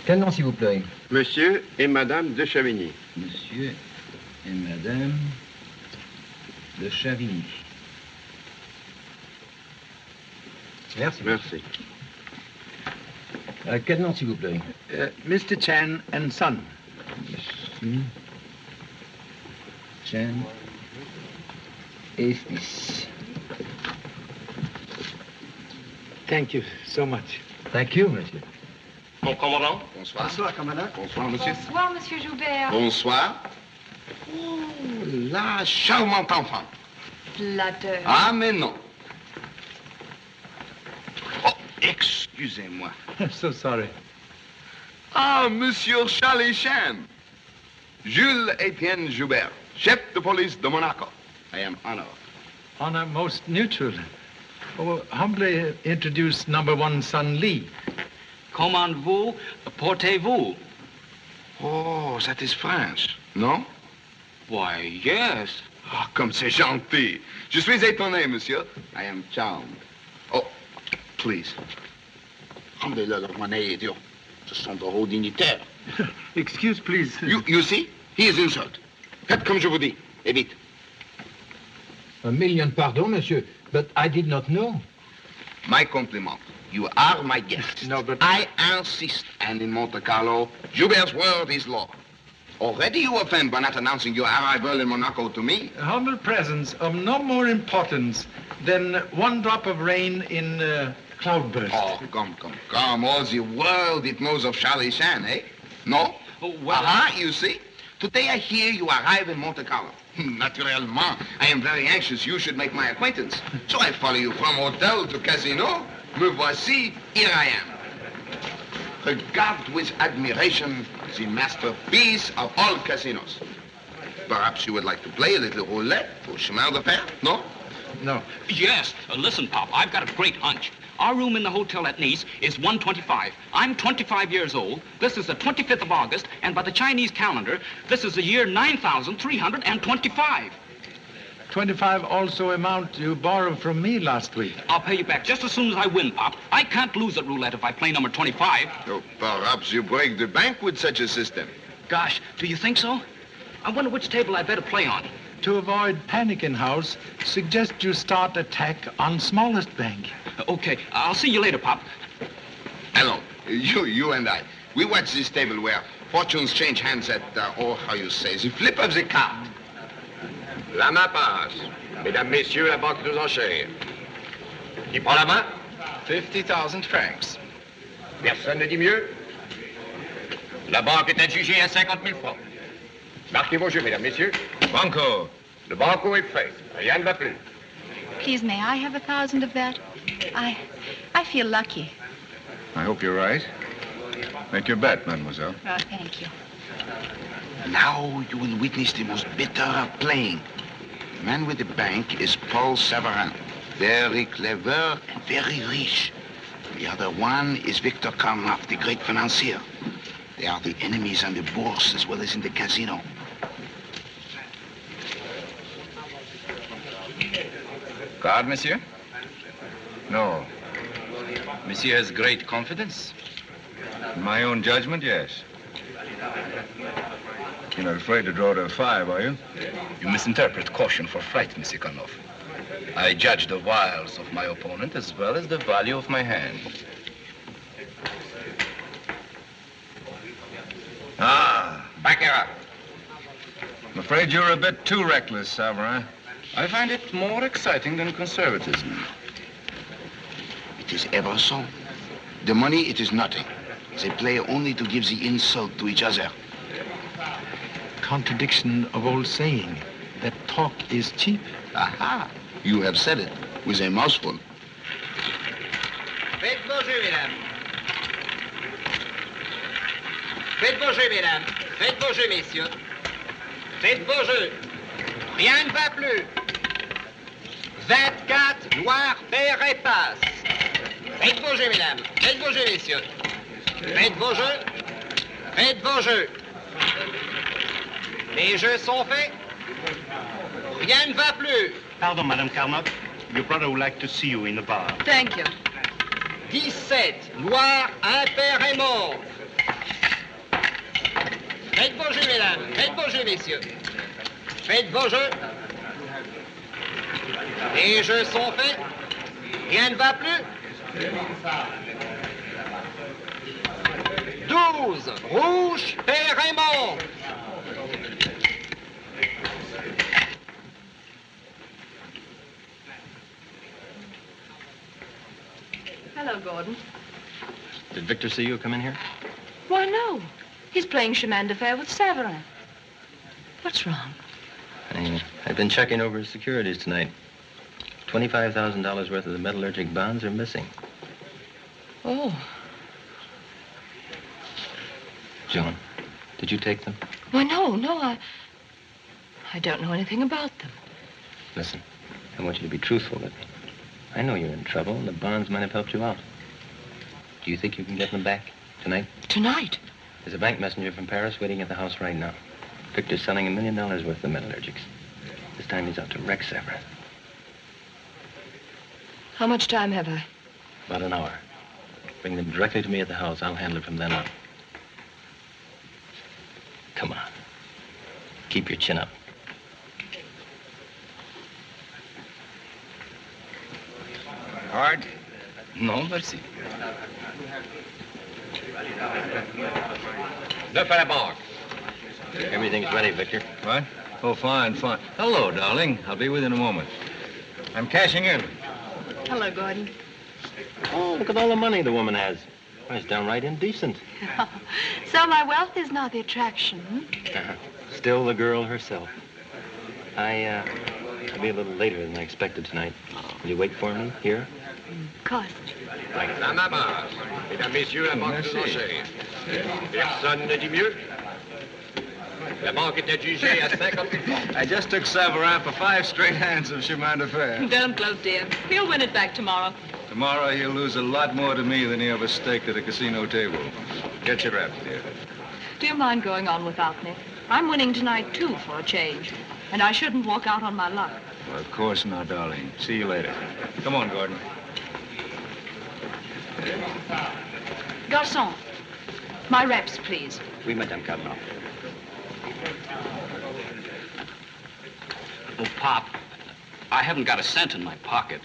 Quel nom, s'il vous plaît? Monsieur et Madame de Chavigny. Monsieur et Madame de Chavigny. Merci. Merci. Quel nom, s'il vous plaît? Mr. Chan and Son. Monsieur Chan et fils. Thank you so much. Thank you, monsieur. Mon commandant. Bonsoir. Bonsoir, commandant. Bonsoir, monsieur. Bonsoir, monsieur Joubert. Bonsoir. Oh, la charmante enfant. Flatteur. Ah, mais non. Oh, excusez-moi. So sorry. Ah, monsieur Charles Chan. Jules Etienne Joubert, chef de police de Monaco. I am honored. Honor most neutral. Oh, humbly introduce number one son Lee. Comment vous portez-vous? Oh, that is French, no? Why, yes. Ah, comme c'est gentil. Je suis étonné, monsieur. I am charmed. Oh, please. Rendez-le leur monnaie, idiot. Ce sont de hauts dignitaires. Excuse, please. You see? He is insulted. Faites comme je vous dis. Et vite. A million pardon, monsieur, but I did not know. My compliment. You are my guest. No, but... I insist. And in Monte Carlo, Joubert's word is law. Already you offend by not announcing your arrival in Monaco to me. A humble presence of no more importance than one drop of rain in cloudburst. Oh, come. All the world it knows of Charlie Chan, eh? No? Oh, well... You see? Today I hear you arrive in Monte Carlo. Naturellement, I am very anxious you should make my acquaintance. So I follow you from hotel to casino. Me voici, here I am. Regard with admiration the masterpiece of all casinos. Perhaps you would like to play a little roulette for chemin de fer, no? No. Yes. Listen, Pop, I've got a great hunch. Our room in the hotel at Nice is 125. I'm 25 years old. This is the 25th of August, and by the Chinese calendar, this is the year 9,325. 25 also amount you borrowed from me last week. I'll pay you back just as soon as I win, Pop. I can't lose at roulette if I play number 25. Oh, perhaps you break the bank with such a system. Gosh, do you think so? I wonder which table I'd better play on. To avoid panic in house, suggest you start attack on smallest bank. Okay, I'll see you later, Pop. Hello, you and I. We watch this table where fortunes change hands at, how you say, the flip of the card. La main passe. Mesdames, Messieurs, la banque aux enchères. Qui prend la main? 50,000 francs. Personne ne dit mieux. La banque est adjugée à 50 000 francs. Marquez vos jeux, Mesdames, Messieurs. Banco. Le banco est fait. Rien ne va plus. Please, may I have 1,000 of that? I feel lucky. I hope you're right. Make your bet, mademoiselle. Thank you. Now you will witness the most bitter playing. The man with the bank is Paul Savarin. Very clever and very rich. The other one is Victor Karnoff, the great financier. They are the enemies on the bourse as well as in the casino. Card, monsieur? No. Monsieur has great confidence? In my own judgment, yes. You're not afraid to draw to a 5, are you? You misinterpret caution for fright, Monsieur Karnoff. I judge the wiles of my opponent as well as the value of my hand. Ah. Back her up. I'm afraid you're a bit too reckless, Savarin. I find it more exciting than conservatism. It is ever so. The money, it is nothing. They play only to give the insult to each other. Contradiction of old saying, that talk is cheap. Aha! You have said it with a mouthful. Faites vos jeux, mesdames. Faites vos jeux, mesdames. Faites vos jeux, messieurs. Faites vos jeux. Rien ne va plus. 24, noir, pair et passe. Faites vos jeux, mesdames. Faites vos jeux, messieurs. Faites vos jeux. Faites vos jeux. Les jeux sont faits. Rien ne va plus. Pardon, Madame Carnot. Your brother would like to see you in the bar. Thank you. 17, noir, impair et mort. Faites vos jeux, mesdames. Faites vos jeux, messieurs. Faites vos jeux. Les jeux sont faits. Rien ne va plus. 12, rouge, pair et mort. Hello, Gordon. Did Victor see you come in here? Why, no. He's playing chemin de fer with Savarin. What's wrong? I've been checking over his securities tonight. $25,000 worth of the metallurgic bonds are missing. Oh. Joan, did you take them? Why, no, I don't know anything about them. Listen, I want you to be truthful with me. I know you're in trouble, and the bonds might have helped you out. Do you think you can get them back tonight? Tonight? There's a bank messenger from Paris waiting at the house right now. Victor's selling $1 million worth of metallurgics. This time he's out to wreck Savarin. How much time have I? About an hour. Bring them directly to me at the house. I'll handle it from then on. Come on. Keep your chin up. Hard? No, merci. Neuf à la banque. Everything's ready, Victor. What? Oh, fine. Hello, darling. I'll be with you in a moment. I'm cashing in. Hello, Gordon. Oh, look at all the money the woman has. Well, it's downright indecent. So my wealth is not the attraction, Still the girl herself. I'll be a little later than I expected tonight. Will you wait for me here? Of course. La maman. Mesdames, messieurs, la banque des enchères. Personne ne dit mieux. La banque est adjugée à 50 000 francs. I just took Savarin for 5 straight hands of chemin de fer. Don't gloat, dear. He'll win it back tomorrow. Tomorrow he'll lose a lot more to me than he ever staked at a casino table. Get your wraps, dear. Do you mind going on without me? I'm winning tonight, too, for a change. And I shouldn't walk out on my luck. Well, of course not, darling. See you later. Come on, Gordon. Garçon, my reps, please. Oui, Madame Carnot. Oh, Pop, I haven't got a cent in my pocket.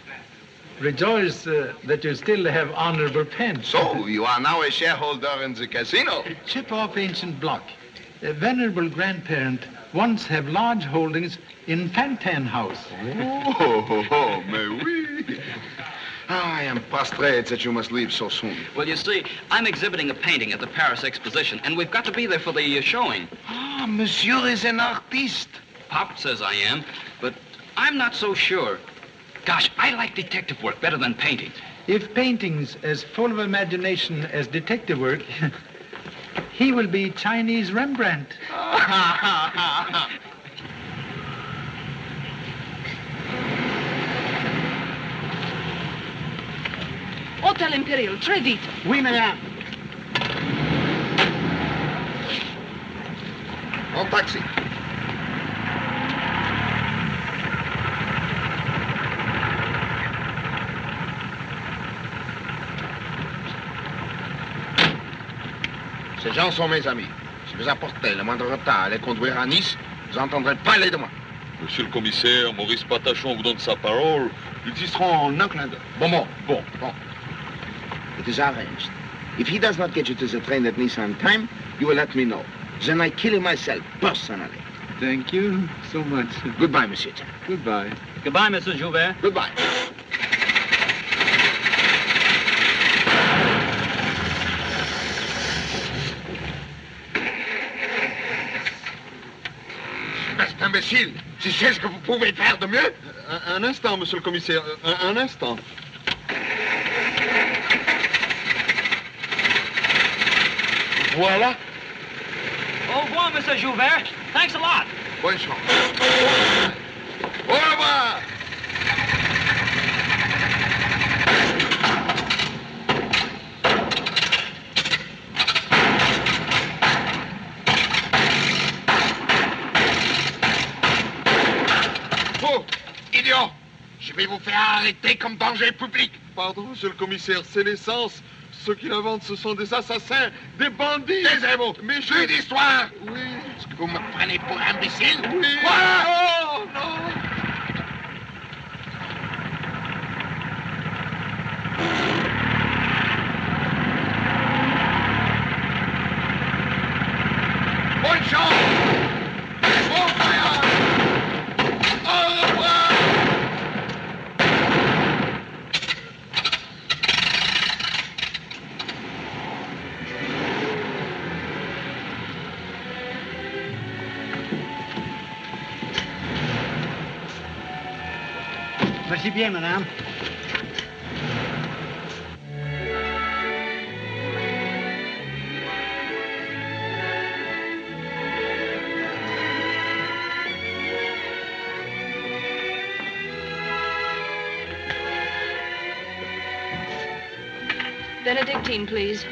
Rejoice that you still have honorable pence. So, you are now a shareholder in the casino. Chip off ancient block. A venerable grandparent once have large holdings in Fantan House. Oh, mais oui. I am prostrate that you must leave so soon. Well, you see, I'm exhibiting a painting at the Paris Exposition, and we've got to be there for the showing. Ah, monsieur is an artiste. Pop says I am, but I'm not so sure. Gosh, I like detective work better than painting. If painting's as full of imagination as detective work, he will be Chinese Rembrandt. Hôtel Imperial, très vite. Oui, madame. En taxi. Ces gens sont mes amis. Si vous apportez le moindre retard à les conduire à Nice, vous n'entendrez pas parler de moi. Monsieur le commissaire, Maurice Patachon vous donne sa parole. Ils y seront en un clin d'œil. Bon. It is arranged. If he does not get you to the train at Nice on time, you will let me know. Then I kill him myself, personally. Thank you so much. Goodbye, Monsieur. Goodbye. Goodbye, Mrs. Joubert. Goodbye. Best imbécile, tu sais ce que vous pouvez faire de mieux? Un instant, monsieur le commissaire, un instant. Voilà. Au revoir, Mr. Joubert. Thanks a lot. Bonne chance. Au revoir. Vous, idiot, je vais vous faire arrêter comme danger public. Pardon, monsieur le commissaire, c'est l'essence. Ceux qui la vendent, ce sont des assassins, des bandits. Taisez-vous. Mais je... Plus d'histoire. Oui. Est-ce que vous me prenez pour imbécile? Oui. Voilà. Oh, non. Bonne chance. Bon voyage. Au revoir. Merci bien, madame. Benedictine, please.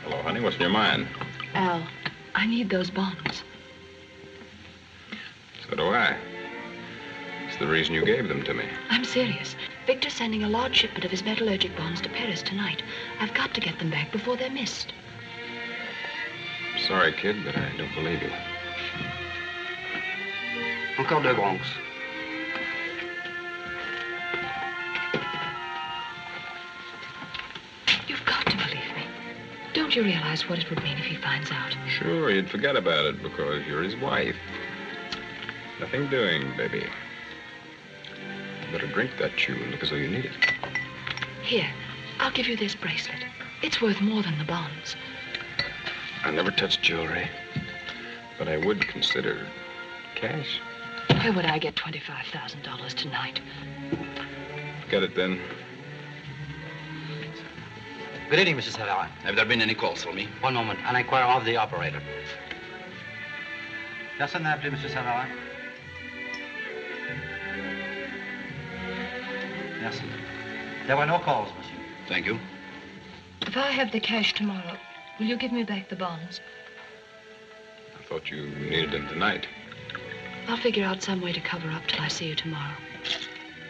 Hello, honey. What's in your mind? Al, I need those bonds. So do I. It's the reason you gave them to me. I'm serious. Victor's sending a large shipment of his metallurgic bonds to Paris tonight. I've got to get them back before they're missed. Sorry, kid, but I don't believe you. Encore 2 Bronx. You've got to believe me. Don't you realize what it would mean if he finds out? Sure, you'd forget about it because you're his wife. Nothing doing, baby. You better drink that chew and look as though you need it. Here, I'll give you this bracelet. It's worth more than the bonds. I never touch jewelry, but I would consider cash. Where would I get $25,000 tonight? Get it then. Good evening, Mrs. Savarin. Have there been any calls for me? One moment. I'll inquire of the operator. Personne n'a appelé, Monsieur Savarin. Merci. There were no calls, monsieur. Thank you. If I have the cash tomorrow, will you give me back the bonds? I thought you needed them tonight. I'll figure out some way to cover up till I see you tomorrow.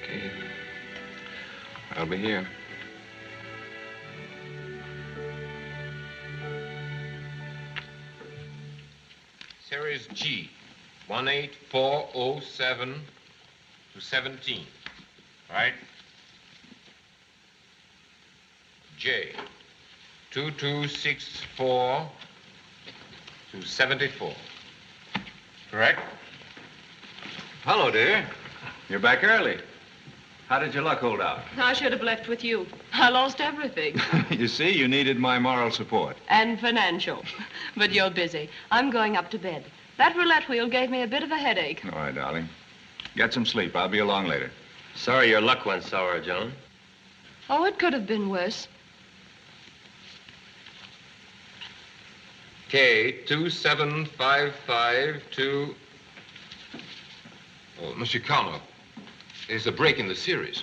Okay. I'll be here. Series G, 18407 to 17. Right? J, 2264 to 74. Correct? Hello, dear. You're back early. How did your luck hold out? I should have left with you. I lost everything. You see, you needed my moral support. And financial. But you're busy. I'm going up to bed. That roulette wheel gave me a bit of a headache. All right, darling. Get some sleep. I'll be along later. Sorry your luck went sour, Joan. Oh, it could have been worse. K, 2755 to... Oh, Monsieur Carlo, there's a break in the series.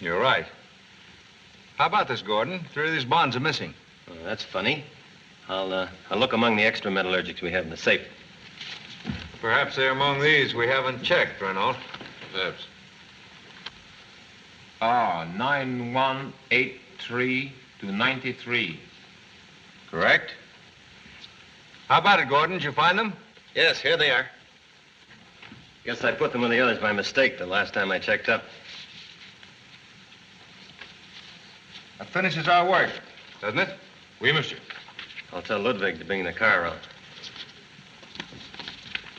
You're right. How about this, Gordon? 3 of these bonds are missing. Oh, that's funny. I'll look among the extra metallurgics we have in the safe. Perhaps they're among these we haven't checked, Renault. Perhaps. 9183 to 93. Correct. How about it, Gordon? Did you find them? Yes, here they are. Guess I put them with the others by mistake the last time I checked up. That finishes our work, doesn't it? Oui, monsieur. I'll tell Ludwig to bring the car around.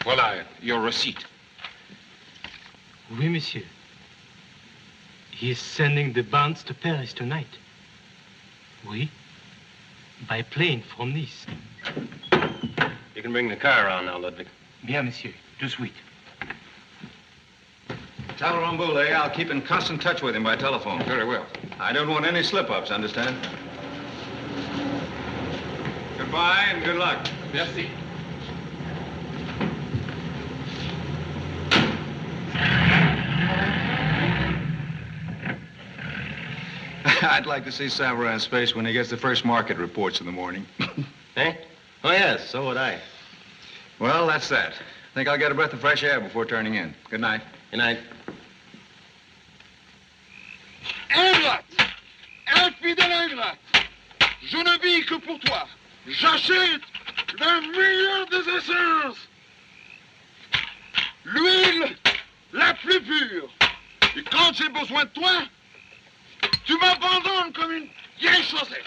Voilà, your receipt. Oui, monsieur. He is sending the bonds to Paris tonight. Oui. By plane from Nice. You can bring the car around now, Ludwig. Bien, monsieur. Tout suite. Tell Rambouillet I'll keep in constant touch with him by telephone. Very well. I don't want any slip-ups, understand? Goodbye and good luck. Merci. I'd like to see Savra in space when he gets the first market reports in the morning. Eh? Oh, yes, so would I. Well, that's that. I think I'll get a breath of fresh air before turning in. Good night. Good night. Ingrate! Infidèle ingrate! Je ne vis que pour toi. J'achète le meilleur des essences. L'huile la plus pure. Et quand j'ai besoin de toi, tu m'abandonnes comme une vieille chaussette.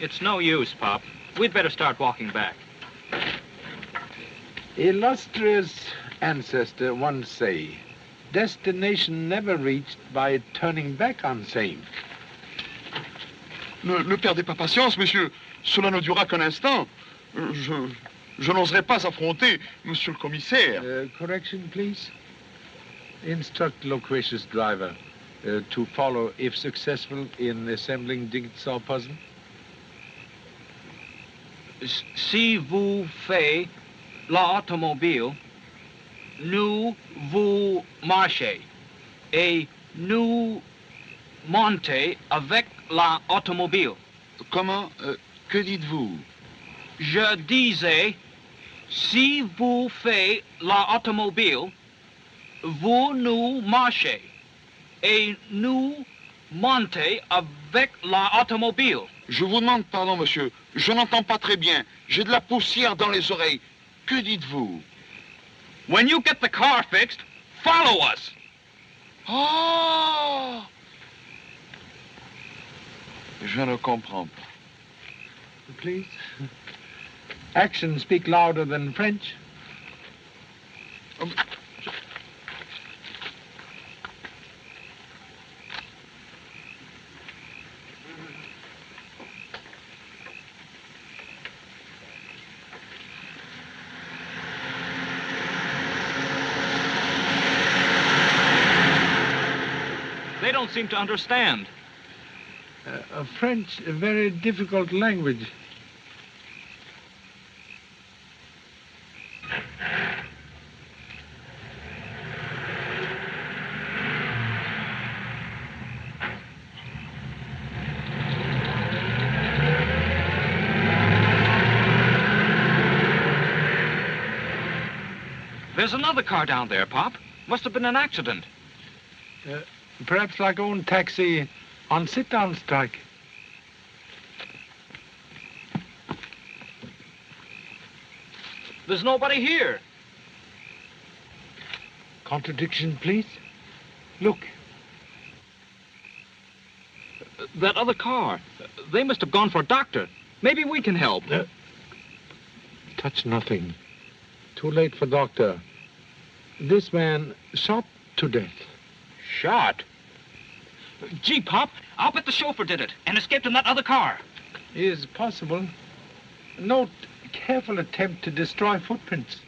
It's no use, Pop. We'd better start walking back. Illustrious ancestor once say, destination never reached by turning back on same. Ne perdez pas patience, monsieur. Cela ne durera qu'un instant. Je n'oserais pas affronter monsieur le commissaire. Correction, please. Instruct loquacious driver to follow if successful in assembling jigsaw puzzle. Si vous faites l'automobile, nous vous marchez et nous montez avec l'automobile. Comment? Que dites-vous? Je disais, si vous faites l'automobile, vous nous marchez et nous montez avec l'automobile. Je vous demande pardon, monsieur. Je n'entends pas très bien. J'ai de la poussière dans les oreilles. Que dites-vous? When you get the car fixed, follow us. Oh! Je ne comprends pas. Please. Actions speak louder than French. They don't seem to understand. French, a very difficult language. There's another car down there, Pop. Must have been an accident. Perhaps like own taxi on sit-down strike. There's nobody here. Contradiction, please. Look. That other car. They must have gone for a doctor. Maybe we can help. Touch nothing. Too late for doctor. This man shot to death. Shot? Gee, Pop, I'll bet the chauffeur did it and escaped in that other car. Is possible. Note careful attempt to destroy footprints.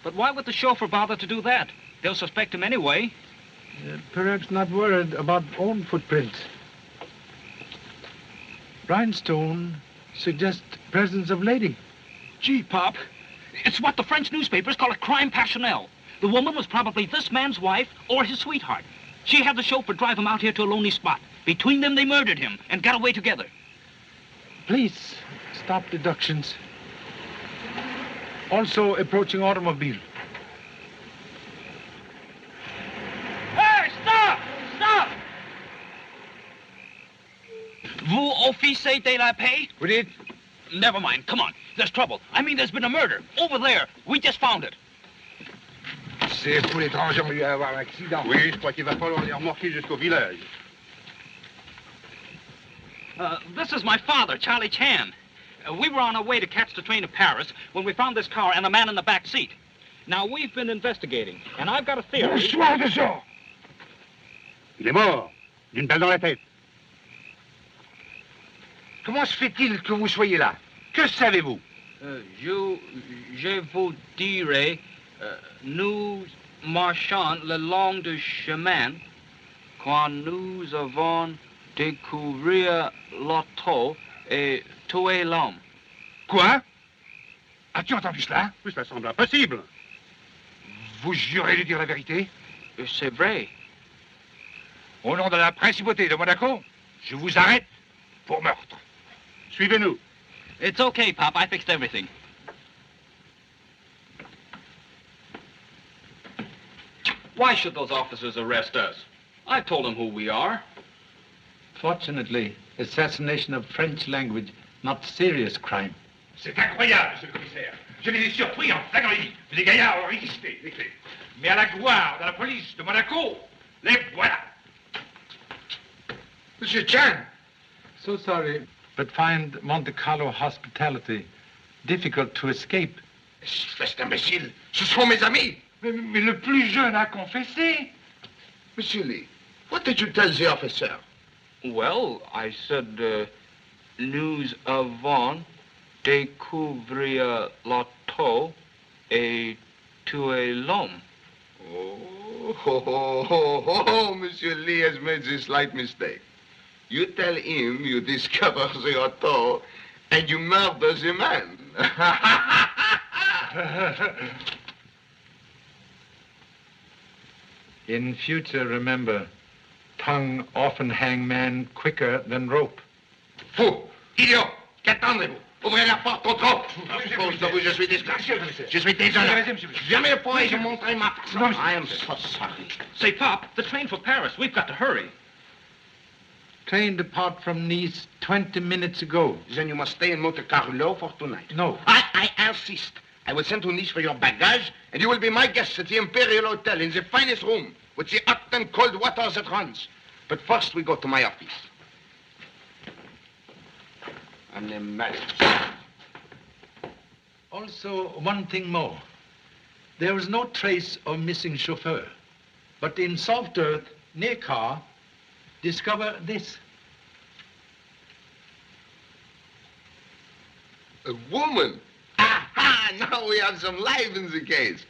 But why would the chauffeur bother to do that? They'll suspect him anyway. Perhaps not worried about own footprints. Rhinestone suggests presence of lady. Gee, Pop, it's what the French newspapers call a crime passionnel. The woman was probably this man's wife or his sweetheart. She had the chauffeur drive him out here to a lonely spot. Between them, they murdered him and got away together. Please, stop deductions. Also approaching automobile. Hey, stop! Stop! Vous officiez de la paix? We did. Never mind, come on. There's trouble. I mean, there's been a murder. Over there. We just found it. C'est pour l'étranger, on lui a avoir un accident. Oui, je crois qu'il va falloir les remorquer jusqu'au village. This is my father, Charlie Chan. We were on our way to catch the train to Paris when we found this car and a man in the back seat. Now, we've been investigating, and I've got a theory... Bonsoir de ça. Il est mort, d'une balle dans la tête. Comment se fait-il que vous soyez là? Que savez-vous? Je vous dirai, nous marchons le long du chemin quand nous avons découvert l'auto et tué l'homme. Quoi? As-tu entendu cela? Oui, cela semble impossible. Vous jurez de dire la vérité? C'est vrai. Au nom de la principauté de Monaco, je vous arrête pour meurtre. Suivez-nous. It's okay, Pop. I fixed everything. Why should those officers arrest us? I told them who we are. Fortunately, assassination of French language, not serious crime. C'est incroyable, monsieur le commissaire. Je les ai surpris en flagrant délit. Les gaillards ont résisté, les clés. Mais à la gloire de la police de Monaco, les voilà. Monsieur Chan! So sorry, but find Monte Carlo hospitality difficult to escape. Cet imbécile, ce sont mes amis. Mais le plus jeune a confessé. Monsieur Lee, what did you tell the officer? Well, I said, nous avons découvert l'auto et tué l'homme. Oh, Monsieur Lee has made this slight mistake. You tell him you discover the auto and you murder the man. In future, remember, tongue often hang man quicker than rope. Fou! Idiot! Qu'attendez-vous? Ouvrez la porte au trop! Cause de vous, je suis disgracié. Je suis désolé. Jamais pourrais-je montrer ma personne. I am so sorry. Say, Pop, the train for Paris. We've got to hurry. Train depart from Nice 20 minutes ago. Then you must stay in Monte Carlo for tonight. No. I insist. I will send to Nice for your baggage, and you will be my guest at the Imperial Hotel in the finest room, with the hot and cold water that runs. But first we go to my office. I'm the man. Also, one thing more. There is no trace of missing chauffeur. But in soft earth, near car, discover this. A woman? Aha! Now we have some life in the case.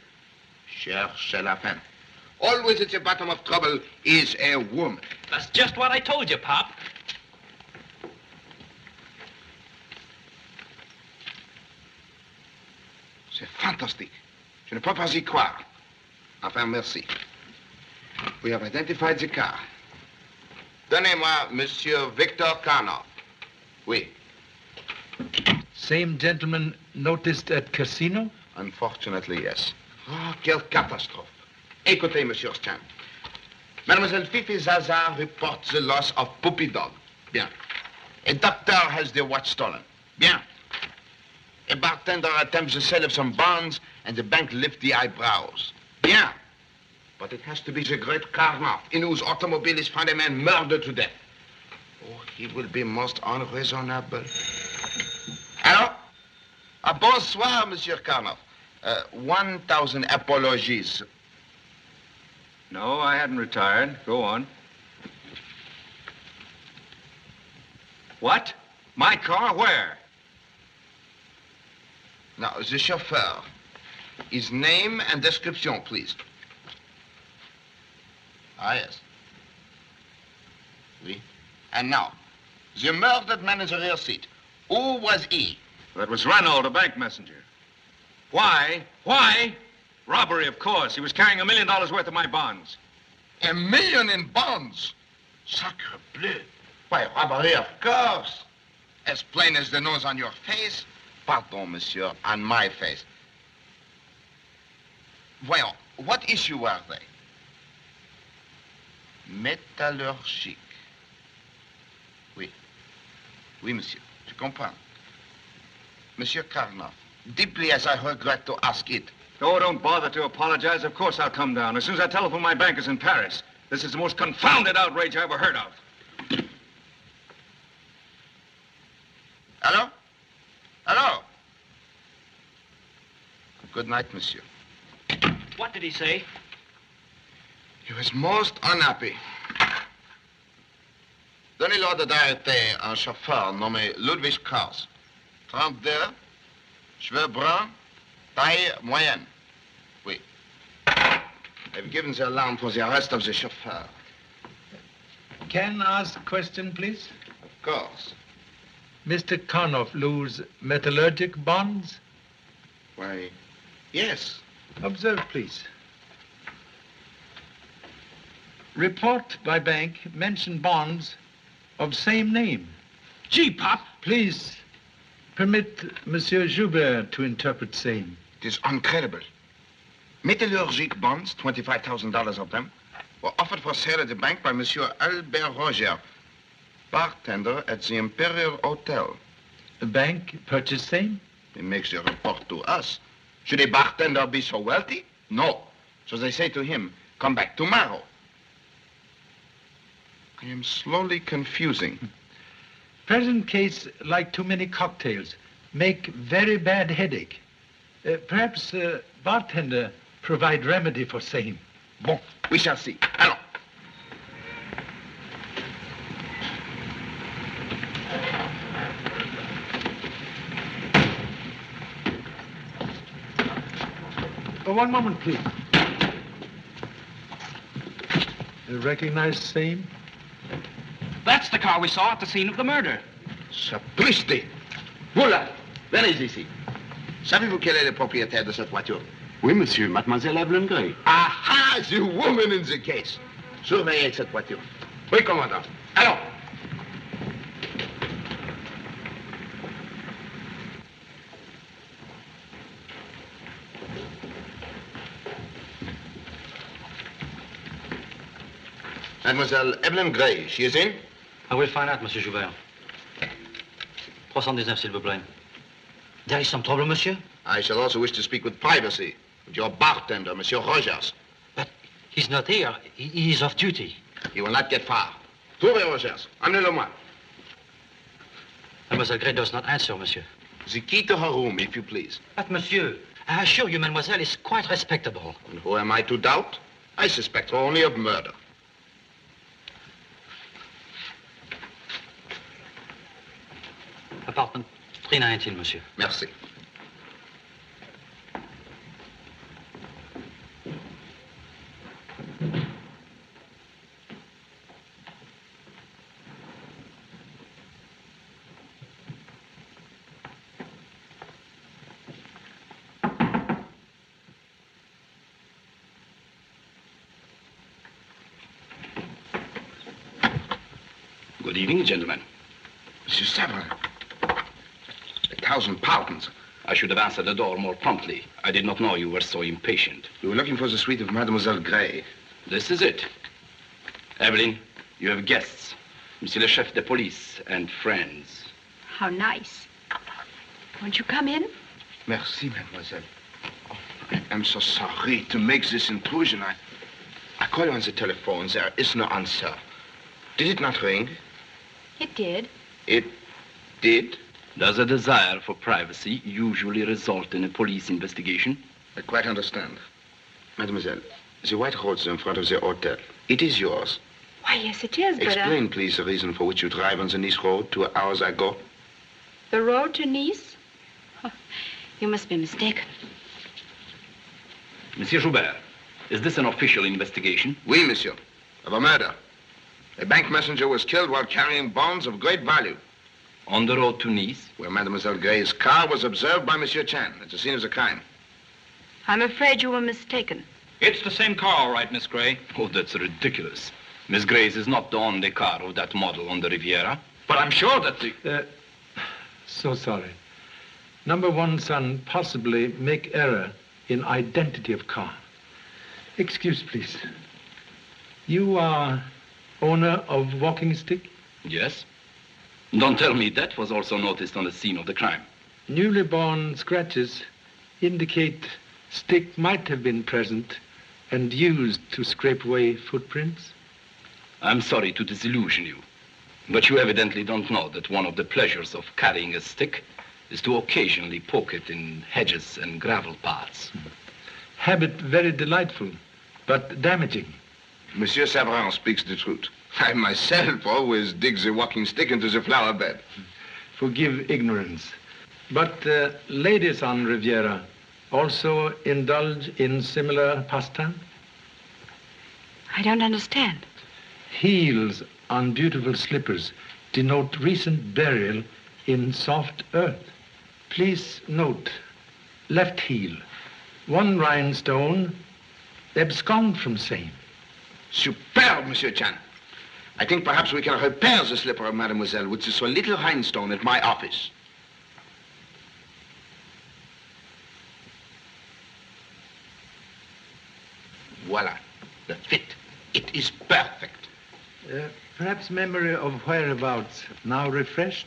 Cherche la femme. Always at the bottom of trouble is a woman. That's just what I told you, Pop. C'est fantastique. Je ne peux pas y croire. Enfin, merci. We have identified the car. Donnez-moi Monsieur Victor Karnoff. Oui. Same gentleman noticed at casino? Unfortunately, yes. Oh, quelle catastrophe. Écoutez, Monsieur Stan. Mademoiselle Fifi Zaza reports the loss of puppy dog. Bien. A doctor has the watch stolen. Bien. A bartender attempts the sale of some bonds, and the bank lifts the eyebrows. Bien. But it has to be the great Karnoff, in whose automobile is found a man murdered to death. Oh, he will be most unreasonable. Hello? Bonsoir, Monsieur Karnoff. 1,000 apologies. No, I hadn't retired. Go on. What? My car? Where? Now, the chauffeur. His name and description, please. Ah, yes. Oui. And now, the murdered man in the rear seat. Who was he? That was Renault, a bank messenger. Why? Why? Robbery, of course. He was carrying $1 million worth of my bonds. $1 million in bonds? Sacre bleu. Why, robbery, of course. As plain as the nose on your face. Pardon, monsieur, on my face. Voyons, what issue are they? Métallurgique. Oui. Oui, monsieur, je comprends. Monsieur Karnoff, deeply as I regret to ask it. Oh, don't bother to apologize. Of course I'll come down. As soon as I telephone my bankers in Paris. This is the most confounded outrage I ever heard of. Hello? Hello? Good night, monsieur. What did he say? He was most unhappy. Donnez l'ordre d'arrêter un chauffeur nommé Ludwig Kraus. 32, cheveux bruns, taille moyenne. Oui. I've given the alarm for the arrest of the chauffeur. Can I ask a question, please? Of course. Mr. Karnoff lose metallurgic bonds? Why, yes. Observe, please. Report by bank mention bonds of same name. Gee, Pop. Please permit Monsieur Joubert to interpret same. It is incredible. Metallurgic bonds, $25,000 of them, were offered for sale at the bank by Monsieur Albert Roger, bartender at the Imperial Hotel. The bank purchased same? He makes the report to us. Should a bartender be so wealthy? No. So they say to him, come back tomorrow. I am slowly confusing. Present case, like too many cocktails, make very bad headache. Perhaps bartender provide remedy for same. Bon, we shall see. Allons. One moment, please. Recognize same? That's the car we saw at the scene of the murder. Sapristi! Voilà! Venez ici. Savez-vous quel est le propriétaire de cette voiture? Oui, monsieur, mademoiselle Evelyn Gray. Aha! The woman in the case. Surveillez cette voiture. Oui, commandant. Allons! Mademoiselle Evelyn Gray, she is in? I will find out, Monsieur Joubert. 319, s'il vous plaît. There is some trouble, monsieur? I shall also wish to speak with privacy with your bartender, Monsieur Rogers. But he's not here. He is off duty. He will not get far. Trouvez Rogers. Amenez-le-moi. Mademoiselle Gray does not answer, monsieur. The key to her room, if you please. But, monsieur, I assure you, mademoiselle is quite respectable. And who am I to doubt? I suspect her only of murder. Apartment 319, monsieur. Merci. Good evening, gentlemen. Monsieur Savin. 1,000 pardons. I should have answered the door more promptly. I did not know you were so impatient. We were looking for the suite of Mademoiselle Gray. This is it. Evelyn, you have guests. Monsieur le chef de police and friends. How nice. Won't you come in? Merci, mademoiselle. Oh, I am so sorry to make this intrusion. I call you on the telephone. There is no answer. Did it not ring? It did. It did? Does a desire for privacy usually result in a police investigation? I quite understand. Mademoiselle, the white road in front of the hotel. It is yours. Why, yes, it is, but... Explain, please, the reason for which you drive on the Nice road 2 hours ago. The road to Nice? Oh, you must be mistaken. Monsieur Joubert, is this an official investigation? Oui, monsieur. Of a murder. A bank messenger was killed while carrying bonds of great value. On the road to Nice? Where Mademoiselle Gray's car was observed by Monsieur Chan at the scene of the crime. I'm afraid you were mistaken. It's the same car, all right, Miss Gray. Oh, that's ridiculous. Miss Gray's is not the only car of that model on the Riviera. But I'm sure that the... So sorry. Number one son possibly make error in identity of car. Excuse, please. You are owner of walking stick? Yes. Don't tell me that was also noticed on the scene of the crime. Newly born scratches indicate stick might have been present and used to scrape away footprints. I'm sorry to disillusion you. But you evidently don't know that one of the pleasures of carrying a stick is to occasionally poke it in hedges and gravel paths. Habit very delightful, but damaging. Monsieur Savarin speaks the truth. I myself always dig the walking stick into the flower bed. Forgive ignorance. But ladies on Riviera also indulge in similar pastime? I don't understand. Heels on beautiful slippers denote recent burial in soft earth. Please note, left heel, one rhinestone, abscond from same. Superb, Monsieur Chan. I think perhaps we can repair the slipper of Mademoiselle with this little rhinestone at my office. Voila, the fit. It is perfect. Perhaps memory of whereabouts now refreshed?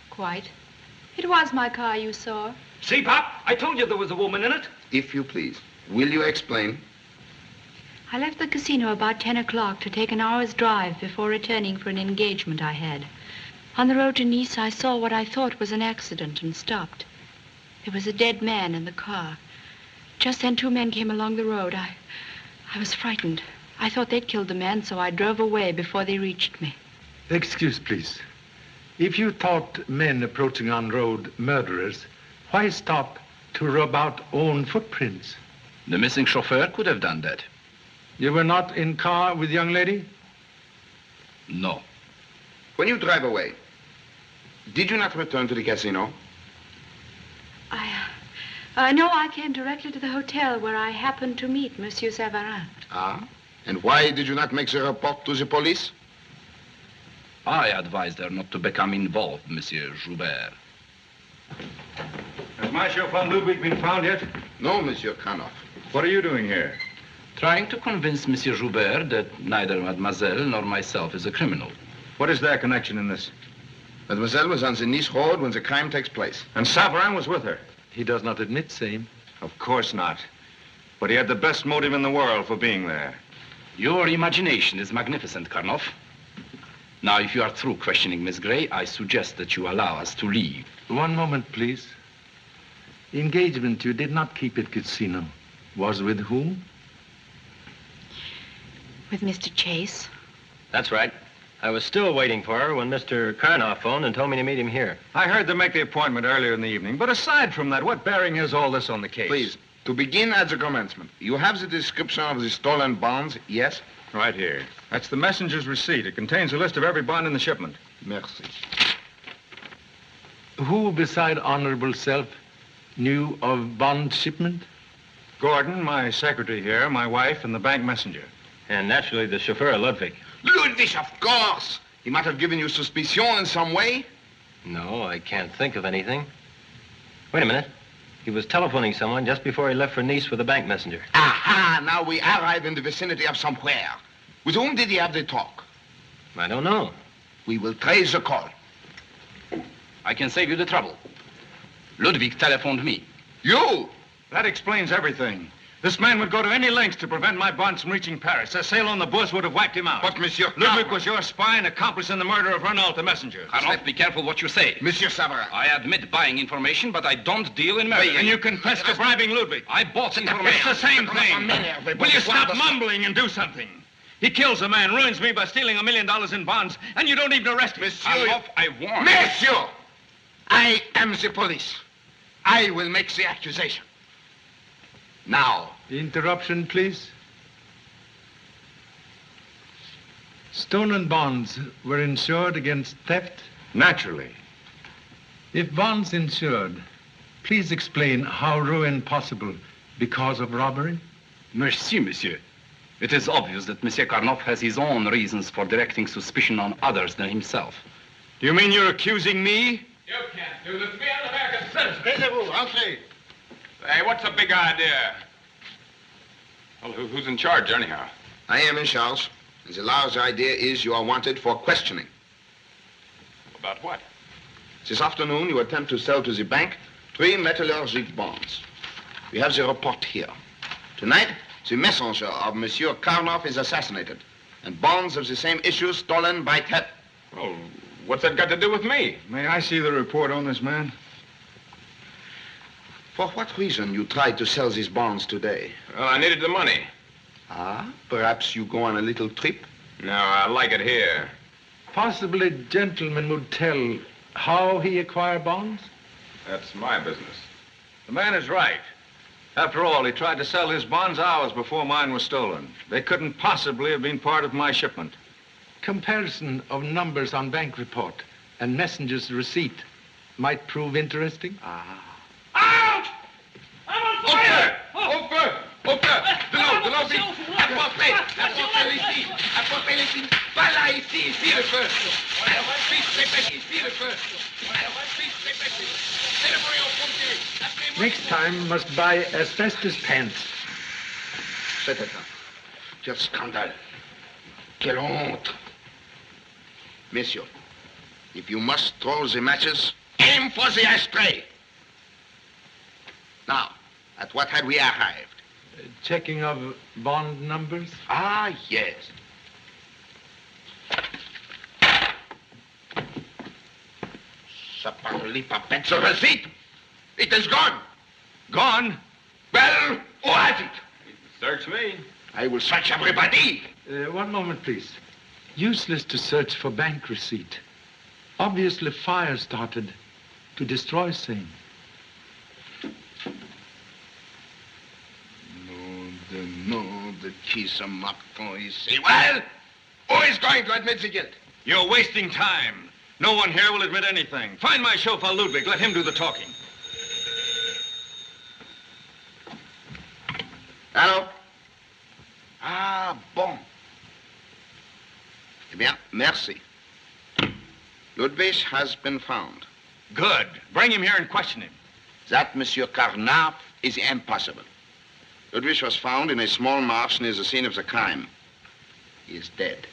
Quite. It was my car you saw. See, Pop? I told you there was a woman in it. If you please. Will you explain? I left the casino about 10 o'clock to take an hour's drive before returning for an engagement I had. On the road to Nice, I saw what I thought was an accident and stopped. There was a dead man in the car. Just then, 2 men came along the road. I was frightened. I thought they'd killed the man, so I drove away before they reached me. Excuse, please. If you thought men approaching on road murderers, why stop to rub out own footprints? The missing chauffeur could have done that. You were not in car with young lady? No. When you drive away, did you not return to the casino? No, I came directly to the hotel where I happened to meet Monsieur Savarin. Ah? And why did you not make the report to the police? I advised her not to become involved, Monsieur Joubert. Has my chauffeur Ludwig been found yet? No, Monsieur Karnoff. What are you doing here? Trying to convince Monsieur Joubert that neither Mademoiselle nor myself is a criminal. What is their connection in this? Mademoiselle was on the Nice road when the crime takes place. And Savarin was with her? He does not admit same. Of course not. But he had the best motive in the world for being there. Your imagination is magnificent, Karnoff. Now, if you are through questioning Miss Gray, I suggest that you allow us to leave. One moment, please. Engagement you did not keep at casino. Was with whom? With Mr. Chase. That's right. I was still waiting for her when Mr. Karnoff phoned and told me to meet him here. I heard them make the appointment earlier in the evening, but aside from that, what bearing has all this on the case? Please, to begin at the commencement, you have the description of the stolen bonds, yes? Right here. That's the messenger's receipt. It contains a list of every bond in the shipment. Merci. Who beside honorable self knew of bond shipment? Gordon, my secretary here, my wife, and the bank messenger. And naturally the chauffeur, Ludwig. Ludwig, of course! He might have given you suspicion in some way. No, I can't think of anything. Wait a minute. He was telephoning someone just before he left for Nice with the bank messenger. Aha! Now we arrive in the vicinity of somewhere. With whom did he have the talk? I don't know. We will trace the call. I can save you the trouble. Ludwig telephoned me. You? That explains everything. This man would go to any lengths to prevent my bonds from reaching Paris. A sail on the Bourse would have wiped him out. But, Monsieur... Ludwig was your spy and accomplice in the murder of Renault, the messenger. Karnoff, be careful what you say. Monsieur Savarin. I admit buying information, but I don't deal in murder. And you confess to bribing Ludwig. I bought information. It's the same thing. Will you stop mumbling and do something? He kills a man, ruins me by stealing $1 million in bonds, and you don't even arrest me. Monsieur... Karnoff, I warn you. Monsieur! I am the police. I will make the accusation. Now. Interruption, please. Stolen bonds were insured against theft? Naturally. If bonds insured, please explain how ruin possible because of robbery? Merci, monsieur. It is obvious that Monsieur Karnoff has his own reasons for directing suspicion on others than himself. Do you mean you're accusing me? You can't do this. We are American citizens. Taisez-vous, entrez. Hey, what's the big idea? Well, who's in charge, anyhow? I am in charge. And the large idea is you are wanted for questioning. About what? This afternoon, you attempt to sell to the bank 3 metallurgic bonds. We have the report here. Tonight, the messenger of Monsieur Karnoff is assassinated, and bonds of the same issue stolen by theft. Well, what's that got to do with me? May I see the report on this man? For what reason you tried to sell these bonds today? Well, I needed the money. Ah, perhaps you go on a little trip? No, I like it here. Possibly a gentleman would tell how he acquired bonds? That's my business. The man is right. After all, he tried to sell his bonds hours before mine was stolen. They couldn't possibly have been part of my shipment. Comparison of numbers on bank report and messenger's receipt might prove interesting. Out! I'm on fire! Au feu! Au feu! De l'eau, vite! Apportez ici! Apportez ici! Pas là, ici le feu! Vite, répétez, ici le feu! Vite, répétez! C'est le bruit au pompier! Next time must buy asbestos pants. C'est état. Quel scandale! Quelle honte! Messieurs, if you must throw the matches, aim for the ashtray! Now, at what had we arrived? Checking of bond numbers? Ah, yes. Ça parlait pas bête, ce receipt. It is gone. Gone? Well, who has it? Search me. I will search everybody. One moment, please. Useless to search for bank receipt. Obviously fire started to destroy same. No, the keys are marked ici. Well, who is going to admit the guilt? You're wasting time. No one here will admit anything. Find my chauffeur, Ludwig. Let him do the talking. Hello? Ah, bon. Eh bien, merci. Ludwig has been found. Good. Bring him here and question him. That, Monsieur Carnap, is impossible. Ludwig was found in a small marsh near the scene of the crime. He is dead.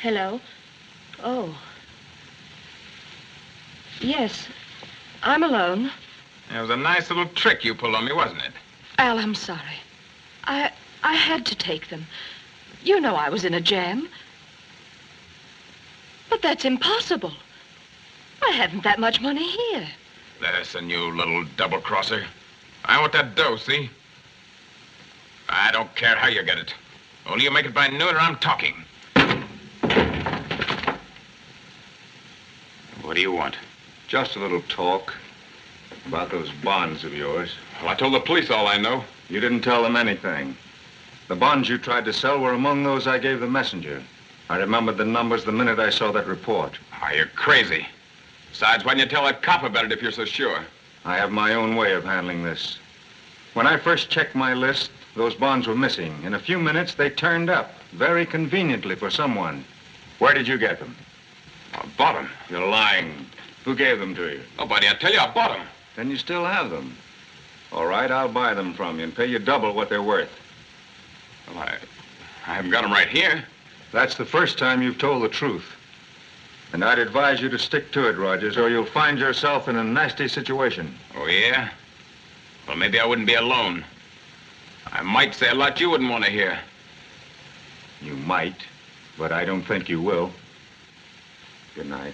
Hello? Oh. Yes, I'm alone. It was a nice little trick you pulled on me, wasn't it? Al, I'm sorry. I had to take them. You know I was in a jam. But that's impossible. I haven't that much money here. Listen, you little double-crosser. I want that dough, see? I don't care how you get it. Only you make it by noon or I'm talking. What do you want? Just a little talk about those bonds of yours. Well, I told the police all I know. You didn't tell them anything. The bonds you tried to sell were among those I gave the messenger. I remembered the numbers the minute I saw that report. Ah, you're crazy. Besides, why didn't you tell that cop about it if you're so sure? I have my own way of handling this. When I first checked my list, those bonds were missing. In a few minutes, they turned up, very conveniently for someone. Where did you get them? I bought them. You're lying. Who gave them to you? Nobody. I tell you, I bought them. Then you still have them. All right, I'll buy them from you and pay you double what they're worth. Well, I haven't got them right here. That's the first time you've told the truth. And I'd advise you to stick to it, Rogers, or you'll find yourself in a nasty situation. Oh, yeah? Well, maybe I wouldn't be alone. I might say a lot you wouldn't want to hear. You might, but I don't think you will. Good night.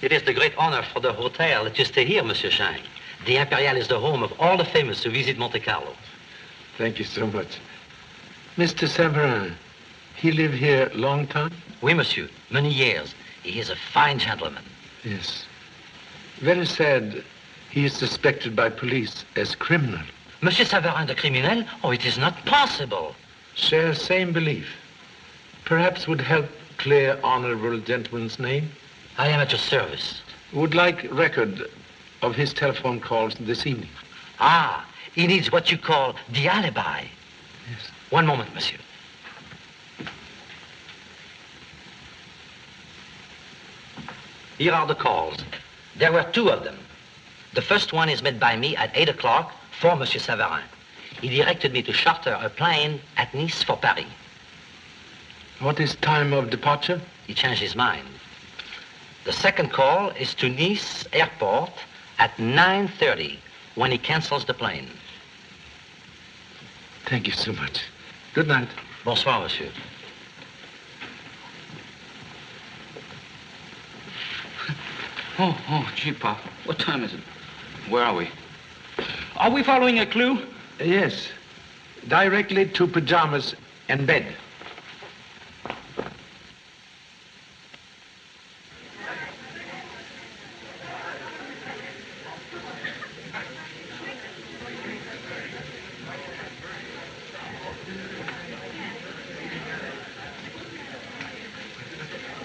It is the great honor for the hotel that you stay here, Monsieur Shang. The Imperial is the home of all the famous who visit Monte Carlo. Thank you so much. Mr. Severin, he live here long time? Oui, monsieur. Many years. He is a fine gentleman. Yes. Very sad. He is suspected by police as criminal. Monsieur Severin, the criminal? Oh, it is not possible. Share same belief. Perhaps would help clear honorable gentleman's name? I am at your service. Would like record of his telephone calls this evening. Ah, he needs what you call the alibi. Yes. One moment, monsieur. Here are the calls. There were 2 of them. The first one is made by me at 8 o'clock for Monsieur Severin. He directed me to charter a plane at Nice for Paris. What is time of departure? He changed his mind. The second call is to Nice Airport at 9:30 when he cancels the plane. Thank you so much. Good night. Bonsoir, monsieur. Oh, gee, Pop. What time is it? Where are we? Are we following a clue? Yes. Directly to pajamas and bed.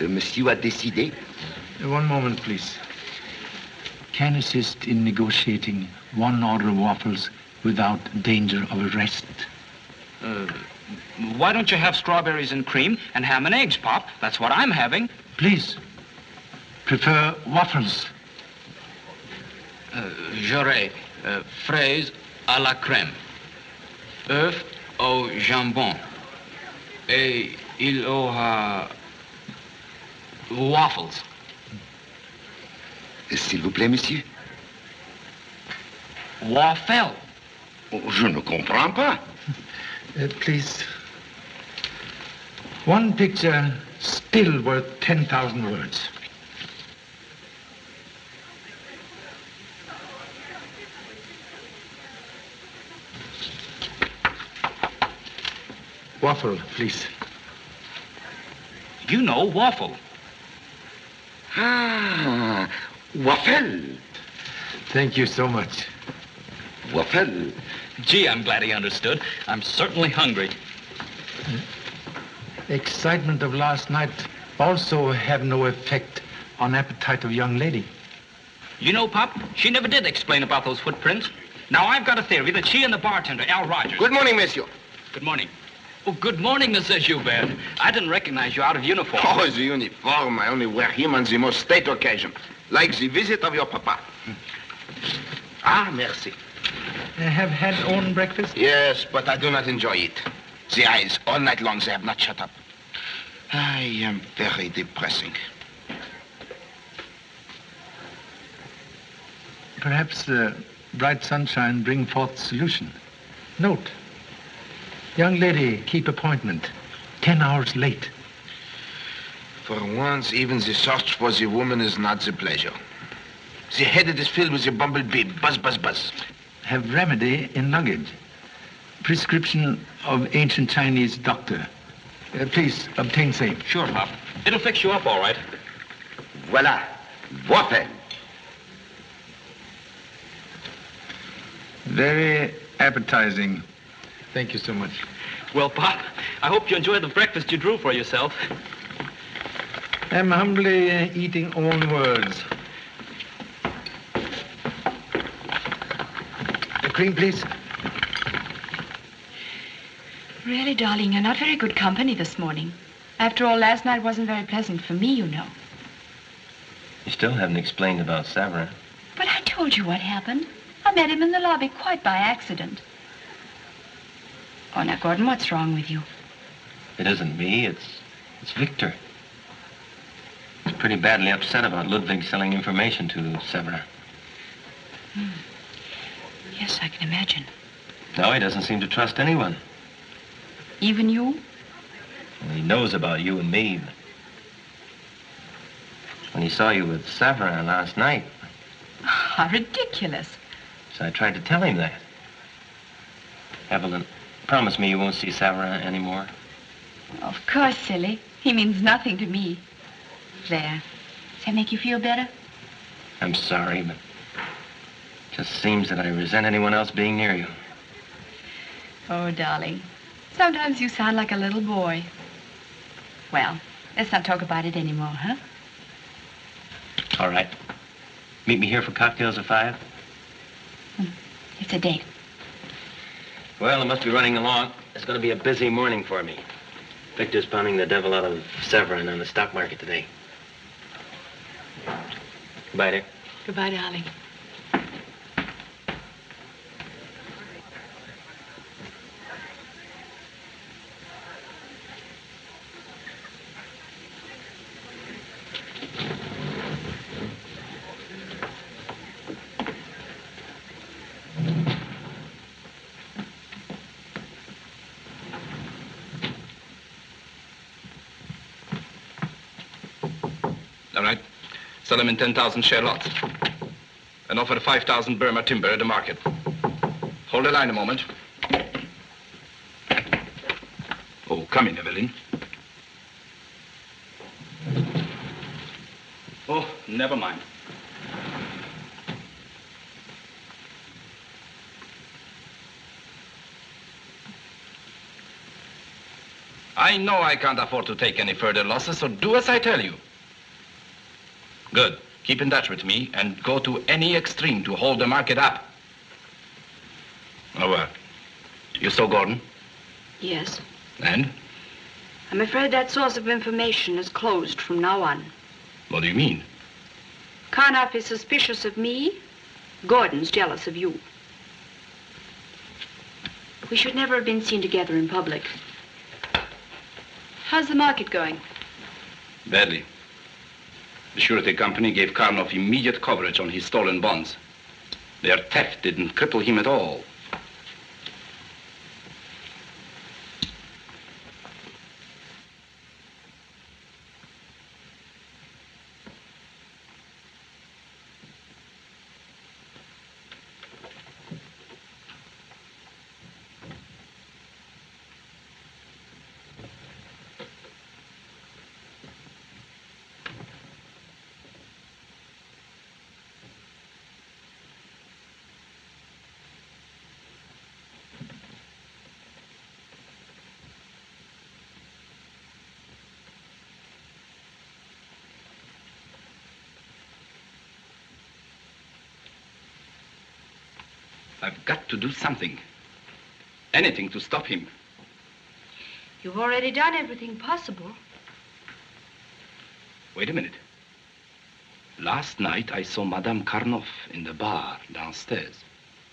Monsieur a décidé? One moment, please. Can assist in negotiating 1 order of waffles without danger of arrest. Why don't you have strawberries and cream and ham and eggs, Pop? That's what I'm having. Please. Prefer waffles. J'aurai fraises à la crème, œufs au jambon, et il aura waffles. S'il vous plaît, monsieur. Waffle. Je ne comprends pas. Please. One picture still worth 10,000 words. Waffle, please. You know waffle. Ah, waffle. Thank you so much. Waffle. Gee, I'm glad he understood. I'm certainly hungry. Excitement of last night also have no effect on appetite of young lady. You know, Pop, she never did explain about those footprints. Now, I've got a theory that she and the bartender, Al Rogers... Good morning, monsieur. Good morning. Oh, good morning, Monsieur Joubert. I didn't recognize you out of uniform. Oh, the uniform. I only wear him on the most state occasion. Like the visit of your papa. Ah, merci. Have had own breakfast? Yes, but I do not enjoy it. The eyes, all night long, they have not shut up. I am very depressing. Perhaps the bright sunshine bring forth solution. Note. Young lady, keep appointment. 10 hours late. For once, even the search for the woman is not the pleasure. The head is filled with a bumblebee. Buzz, buzz, buzz. Have remedy in luggage. Prescription of ancient Chinese doctor. Please, obtain same. Sure, Pop. It'll fix you up all right. Voilà. Waffle. Very appetizing. Thank you so much. Well, Pop, I hope you enjoyed the breakfast you drew for yourself. I'm humbly eating own words. Cream, please. Really, darling, you're not very good company this morning. After all, last night wasn't very pleasant for me, you know. You still haven't explained about Severin. But I told you what happened. I met him in the lobby quite by accident. Oh, now, Gordon, what's wrong with you? It isn't me, it's Victor. He's pretty badly upset about Ludwig selling information to Severin. Yes, I can imagine. No, he doesn't seem to trust anyone. Even you? Well, he knows about you and me. When he saw you with Severin last night. How ridiculous. So I tried to tell him that. Evelyn, promise me you won't see Savarin anymore. Of course, silly. He means nothing to me. There. Does that make you feel better? I'm sorry, but it just seems that I resent anyone else being near you. Oh, darling. Sometimes you sound like a little boy. Well, let's not talk about it anymore, huh? All right. Meet me here for cocktails at 5? It's a date. Well, I must be running along. It's going to be a busy morning for me. Victor's pounding the devil out of Severin on the stock market today. Goodbye, dear. Goodbye, darling. All right. Sell them in 10,000 share lots. And offer 5,000 Burma timber at the market. Hold the line a moment. Oh, come in, Evelyn. Oh, never mind. I know I can't afford to take any further losses, so do as I tell you. Good. Keep in touch with me and go to any extreme to hold the market up. Oh, well. You saw Gordon? Yes. And? I'm afraid that source of information is closed from now on. What do you mean? Karnoff is suspicious of me. Gordon's jealous of you. We should never have been seen together in public. How's the market going? Badly. The surety company gave Karnoff immediate coverage on his stolen bonds. Their theft didn't cripple him at all. I've got to do something. Anything to stop him. You've already done everything possible. Wait a minute. Last night I saw Madame Karnoff in the bar downstairs,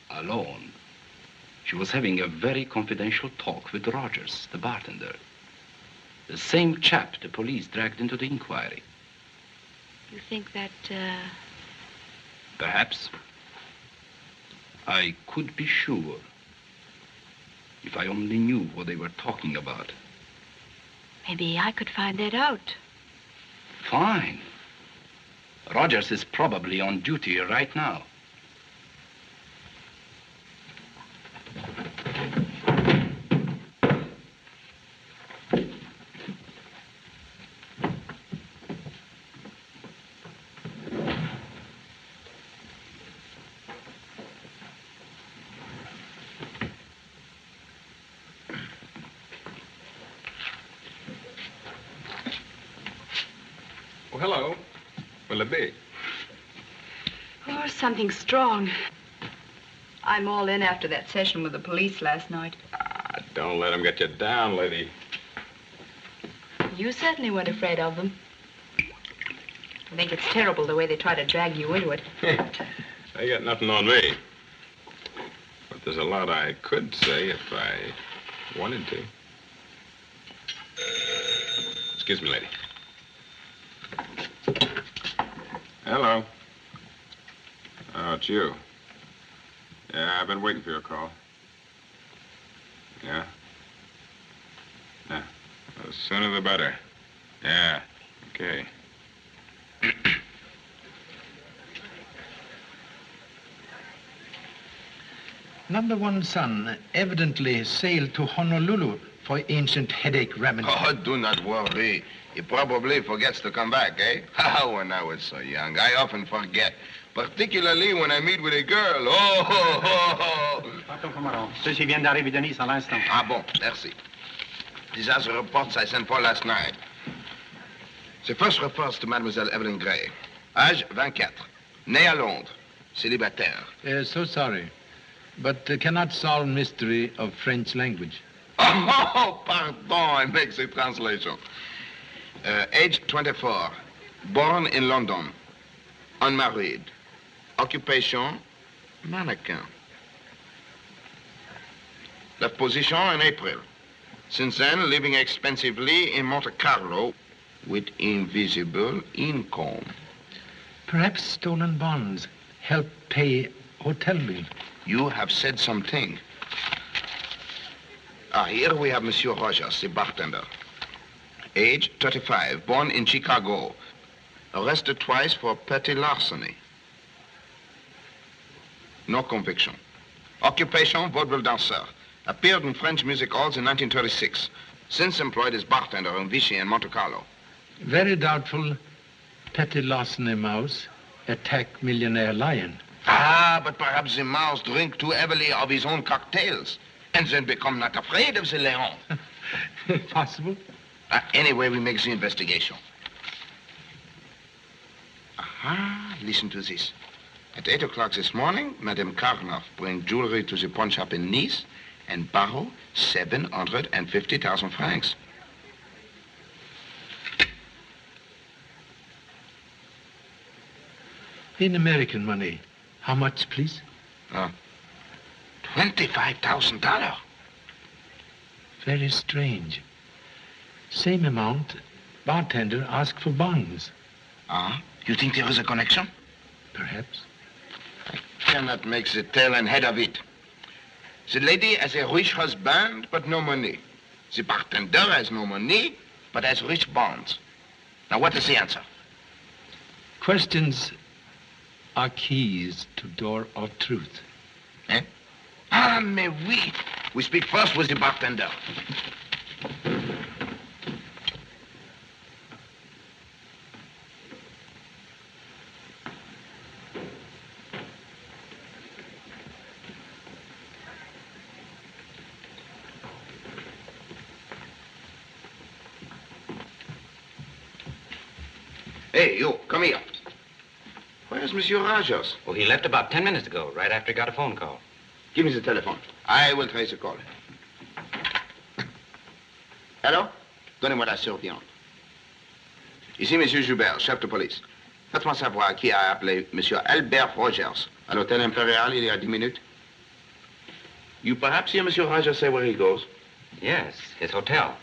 alone. She was having a very confidential talk with Rogers, the bartender. The same chap the police dragged into the inquiry. You think that, Perhaps. I could be sure. If I only knew what they were talking about. Maybe I could find that out. Fine. Rogers is probably on duty right now. Hello. Will it be? Oh, something strong. I'm all in after that session with the police last night. Don't let him get you down, lady. You certainly weren't afraid of them. I think it's terrible the way they try to drag you into it. They got nothing on me. But there's a lot I could say if I wanted to. Excuse me, lady. Hello. Oh, it's you. Yeah, I've been waiting for your call. Yeah? Yeah. The sooner the better. Yeah. Okay. Number one son evidently sailed to Honolulu for ancient headache remedy. Oh, do not worry. He probably forgets to come back, eh? When I was so young, I often forget. Particularly when I meet with a girl. Pardon, camarade. Ceci vient d'arriver de Nice à l'instant. Ah bon, merci. These are the reports I sent for last night. The first refers to Mademoiselle Evelyn Gray. Âge 24. Née à Londres. Célibataire. So sorry, but cannot solve mystery of French language. Oh, pardon, I make the translation. Age 24. Born in London. Unmarried. Occupation, mannequin. Left position in April. Since then, living expensively in Monte Carlo with invisible income. Perhaps stolen bonds help pay hotel bill. You have said something. Here we have Monsieur Rogers, the bartender. Age 35, born in Chicago. Arrested twice for petty larceny. No conviction. Occupation, vaudeville dancer. Appeared in French music halls in 1936. Since employed as bartender in Vichy and Monte Carlo. Very doubtful petty larceny mouse attack millionaire lion. But perhaps the mouse drink too heavily of his own cocktails and then become not afraid of the lion. Possible. Anyway, we make the investigation. Listen to this. At 8 o'clock this morning, Madame Karnoff bring jewelry to the pawn shop in Nice and borrow 750,000 francs. In American money, how much, please? $25,000. Very strange. Same amount, bartender asked for bonds. You think there is a connection? Perhaps. I cannot make the tail and head of it. The lady has a rich husband, but no money. The bartender has no money, but has rich bonds. Now, what is the answer? Questions are keys to door of truth. Mais oui. We speak first with the bartender. Hey, you, come here. Where's Monsieur Rogers? Oh, he left about 10 minutes ago, right after he got a phone call. Give me the telephone. I will trace the call. Hello? Donnez-moi la surveillante. Ici, Monsieur Joubert, chef de police. Faites-moi savoir qui a appelé Monsieur Albert Rogers à l'hôtel Impérial il y a 10 minutes. You perhaps hear Monsieur Rogers say where he goes? Yes, his hotel.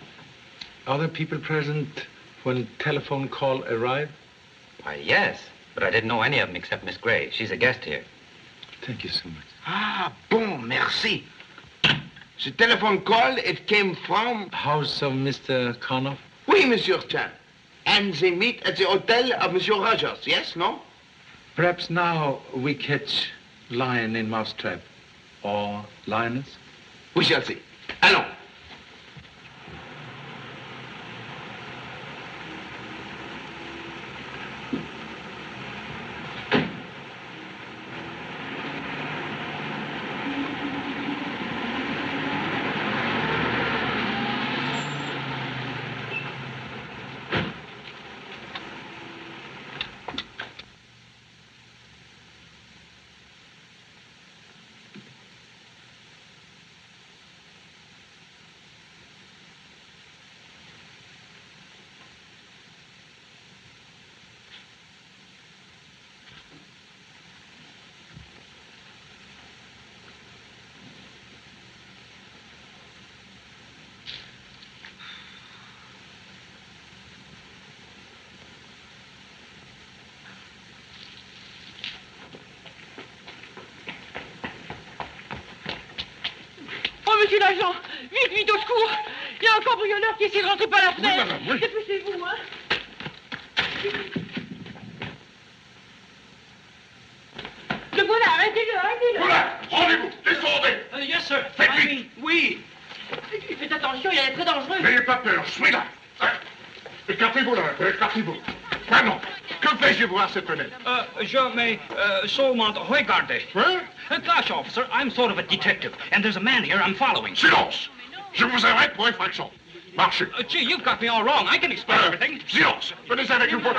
Are there people present when telephone call arrived? Why, yes, but I didn't know any of them except Miss Gray. She's a guest here. Thank you so much. Bon, merci. The telephone call, it came from... House of Mr. Karnoff? Oui, Monsieur Chan. And they meet at the hotel of Monsieur Rogers, yes, no? Perhaps now we catch lion in mousetrap. Or lioness? We shall see. Allons. Monsieur l'agent, vite, vite, au secours. Il y a un cambrioleur qui essaie de rentrer par la fenêtre. Oui, madame, oui. Dépêchez-vous, hein. Le voilà, arrêtez-le, arrêtez-le. Voilà, rendez-vous, descendez. Yes, sir. Faites I vite. mean, oui. Faites attention, il est très dangereux. N'ayez pas peur, je suis là. Hein? Écartez-vous là, écartez-vous. Maintenant, que fais-je voir cette fenêtre? Je may seulement regarder. Hein? Gosh, officer, I'm sort of a detective, and there's a man here I'm following. Silence! Je vous arrête pour infraction. Marchez. Gee, you've got me all wrong. I can explain everything. Silence! Venez avec nous pour...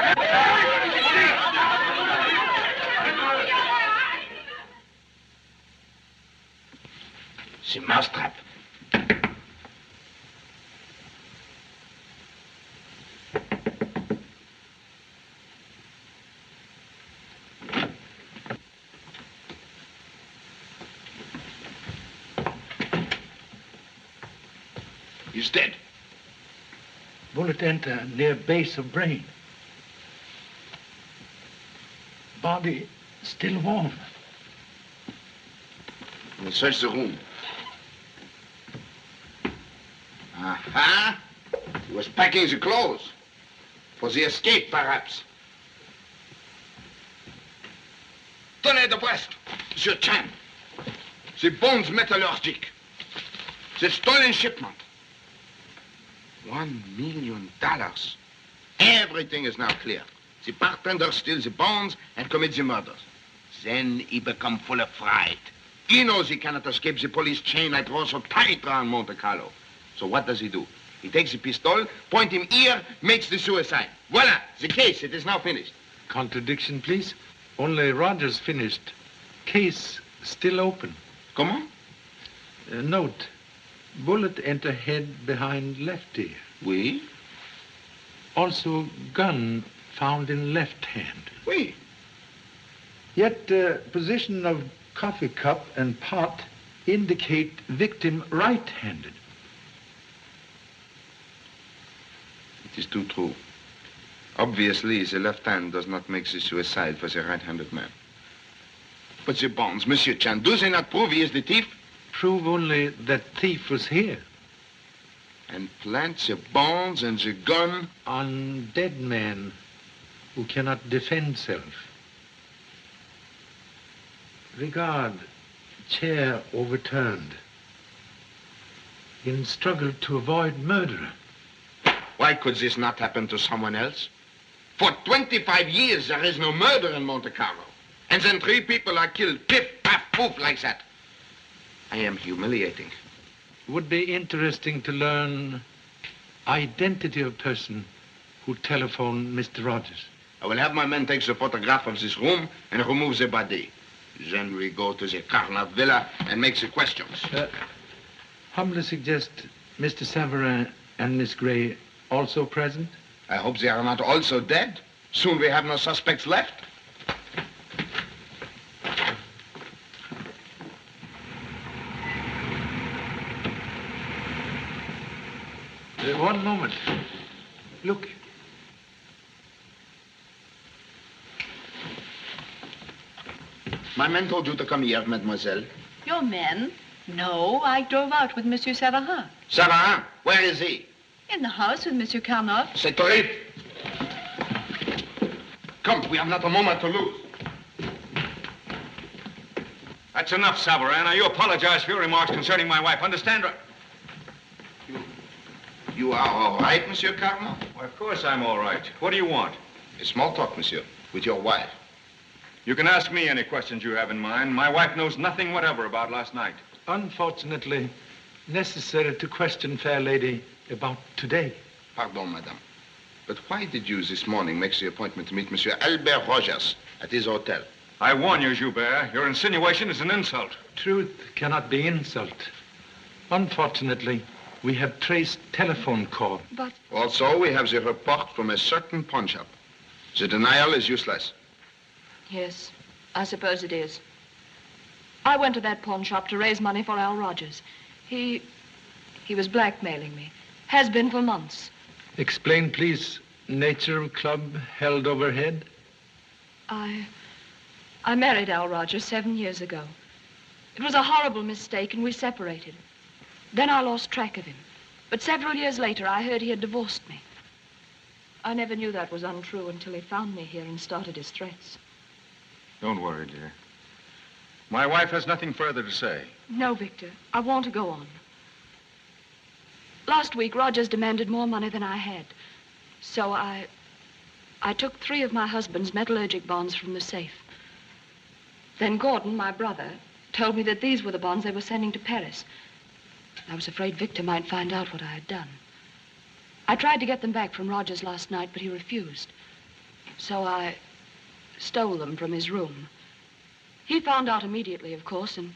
C'est mousetrap. He's dead. Bullet enter near base of brain. Body still warm. We'll search the room. Aha! He was packing the clothes. For the escape, perhaps. Tenez de Brest, Monsieur Chan. The bones metallurgic. The stolen shipment. $1 million. Everything is now clear. The bartender steals the bones and commits the murders. Then he becomes full of fright. He knows he cannot escape the police chain I draw so tight around Monte Carlo. So what does he do? He takes the pistol, point him here, makes the suicide. Voila, the case, it is now finished. Contradiction, please. Only Rogers finished. Case still open. Comment? Note. Bullet enter head behind left ear. Oui. Also gun found in left hand. Oui. Yet position of coffee cup and pot indicate victim right-handed. It is too true. Obviously, the left hand does not make the suicide for the right-handed man. But the bonds, Monsieur Chan, do they not prove he is the thief? Prove only that thief was here. And plant the bonds and the gun on dead man who cannot defend self. Regard chair overturned in struggle to avoid murder. Why could this not happen to someone else? For 25 years, there is no murder in Monte Carlo. And then 3 people are killed, piff, paff, poof, like that. I am humiliating. Would be interesting to learn identity of person who telephoned Mr. Rogers. I will have my men take the photograph of this room and remove the body. Then we go to the Carnot Villa and make the questions. Humbly suggest Mr. Savarin and Miss Gray also present? I hope they are not also dead. Soon we have no suspects left. One moment. Look. My men told you to come here, mademoiselle. Your men? No, I drove out with Monsieur Savarin. Savarin, where is he? In the house with Monsieur Carnot. C'est horrible. Come, we have not a moment to lose. That's enough, Savarin. You apologize for your remarks concerning my wife. Understand? You are all right, Monsieur Carnot? Why, of course I'm all right. What do you want? A small talk, monsieur, with your wife. You can ask me any questions you have in mind. My wife knows nothing whatever about last night. Unfortunately, necessary to question fair lady about today. Pardon, madame. But why did you this morning make the appointment to meet Monsieur Albert Rogers at his hotel? I warn you, Joubert, your insinuation is an insult. Truth cannot be insult. Unfortunately, we have traced telephone call. But... Also, we have the report from a certain pawn shop. The denial is useless. Yes, I suppose it is. I went to that pawn shop to raise money for Al Rogers. He was blackmailing me. Has been for months. Explain, please, nature of club held overhead? I married Al Rogers 7 years ago. It was a horrible mistake, and we separated. Then I lost track of him. But several years later, I heard he had divorced me. I never knew that was untrue until he found me here and started his threats. Don't worry, dear. My wife has nothing further to say. No, Victor. I want to go on. Last week, Rogers demanded more money than I had. So I took 3 of my husband's metallurgic bonds from the safe. Then Gordon, my brother, told me that these were the bonds they were sending to Paris. I was afraid Victor might find out what I had done. I tried to get them back from Rogers last night, but he refused. So I stole them from his room. He found out immediately, of course, and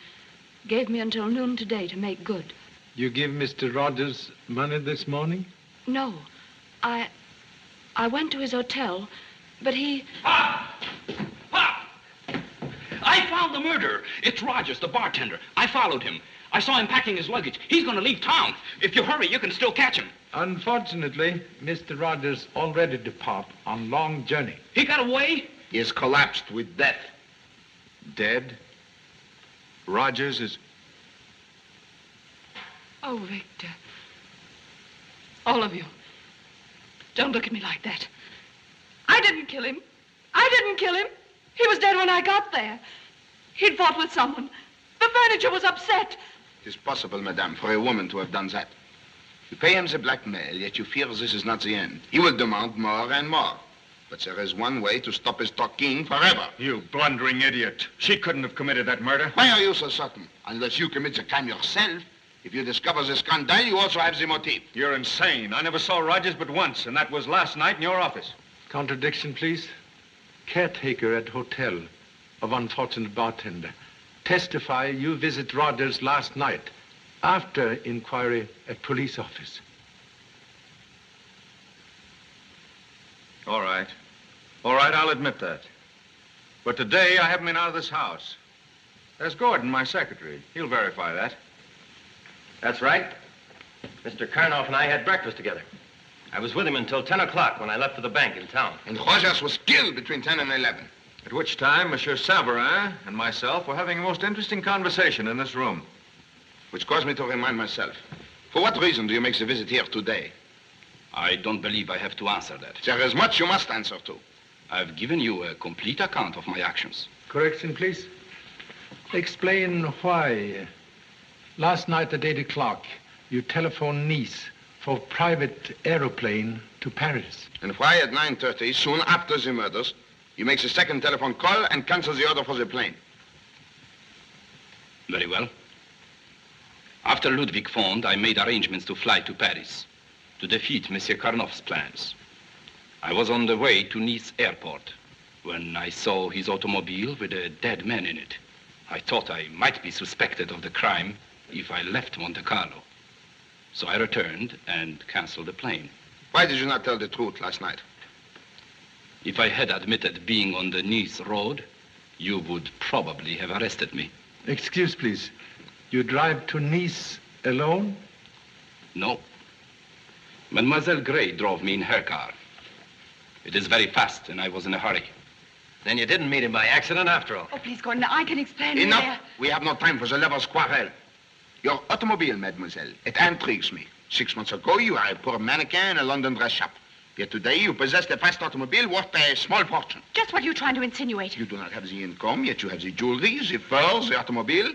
gave me until noon today to make good. You give Mr. Rogers money this morning? No. I went to his hotel, but he... I found the murderer. It's Rogers, the bartender. I followed him. I saw him packing his luggage. He's going to leave town. If you hurry, you can still catch him. Unfortunately, Mr. Rogers already depart on long journey. He got away? He has collapsed with death. Dead? Rogers is... Oh, Victor. All of you. Don't look at me like that. I didn't kill him. I didn't kill him. He was dead when I got there. He'd fought with someone. The furniture was upset. It is possible, madame, for a woman to have done that. You pay him the blackmail, yet you fear this is not the end. He will demand more and more. But there is one way to stop his talking forever. You blundering idiot. She couldn't have committed that murder. Why are you so certain? Unless you commit the crime yourself. If you discover the scandal, you also have the motive. You're insane. I never saw Rogers but once, and that was last night in your office. Contradiction, please. Caretaker at hotel of unfortunate bartender. Testify you visit Rogers last night after inquiry at police office. All right. All right, I'll admit that. But today I haven't been out of this house. There's Gordon, my secretary. He'll verify that. That's right. Mr. Karnoff and I had breakfast together. I was with him until 10 o'clock when I left for the bank in town. And Rogers was killed between 10 and 11. At which time, Monsieur Savarin and myself were having a most interesting conversation in this room. Which caused me to remind myself. For what reason do you make the visit here today? I don't believe I have to answer that. There is much you must answer to. I've given you a complete account of my actions. Correction, please. Explain why last night at 8 o'clock you telephoned Nice for private aeroplane to Paris. And why at 9:30, soon after the murders, you make the second telephone call and cancel the order for the plane? Very well. After Ludwig phoned, I made arrangements to fly to Paris to defeat Monsieur Karnoff's plans. I was on the way to Nice airport when I saw his automobile with a dead man in it. I thought I might be suspected of the crime if I left Monte Carlo. So I returned and canceled the plane. Why did you not tell the truth last night? If I had admitted being on the Nice road, you would probably have arrested me. Excuse, please. You drive to Nice alone? No. Mademoiselle Gray drove me in her car. It is very fast, and I was in a hurry. Then you didn't meet him by accident after all. Oh, please, Gordon, I can explain. Enough. We have no time for the lover's quarrel. Your automobile, mademoiselle, it intrigues me. 6 months ago, you were a poor mannequin in a London dress shop. Yet today, you possess a fast automobile worth a small fortune. Just what are you trying to insinuate? You do not have the income, yet you have the jewelry, the furs, the automobile.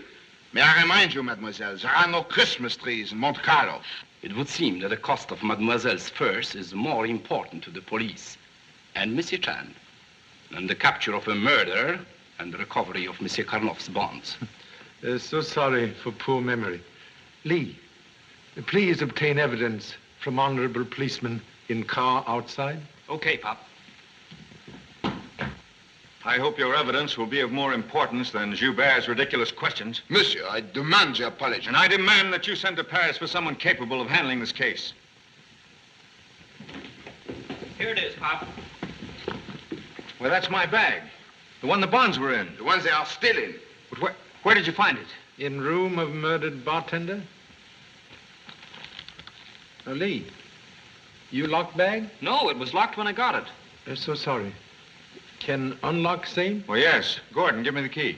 May I remind you, mademoiselle, there are no Christmas trees in Monte Carlo. It would seem that the cost of mademoiselle's furs is more important to the police and Monsieur Chan than the capture of a murderer and the recovery of Monsieur Karnoff's bonds. So sorry for poor memory. Lee, please obtain evidence from honorable policeman in car outside. Okay, Pop. I hope your evidence will be of more importance than Joubert's ridiculous questions. Monsieur, I demand your apology. And I demand that you send to Paris for someone capable of handling this case. Here it is, Pop. Well, that's my bag. The one the bonds were in. The ones they are still in. But where did you find it? In room of murdered bartender. Now, Lee, you locked bag? No, it was locked when I got it. So sorry. Can unlock same? Well, yes. Gordon, give me the key.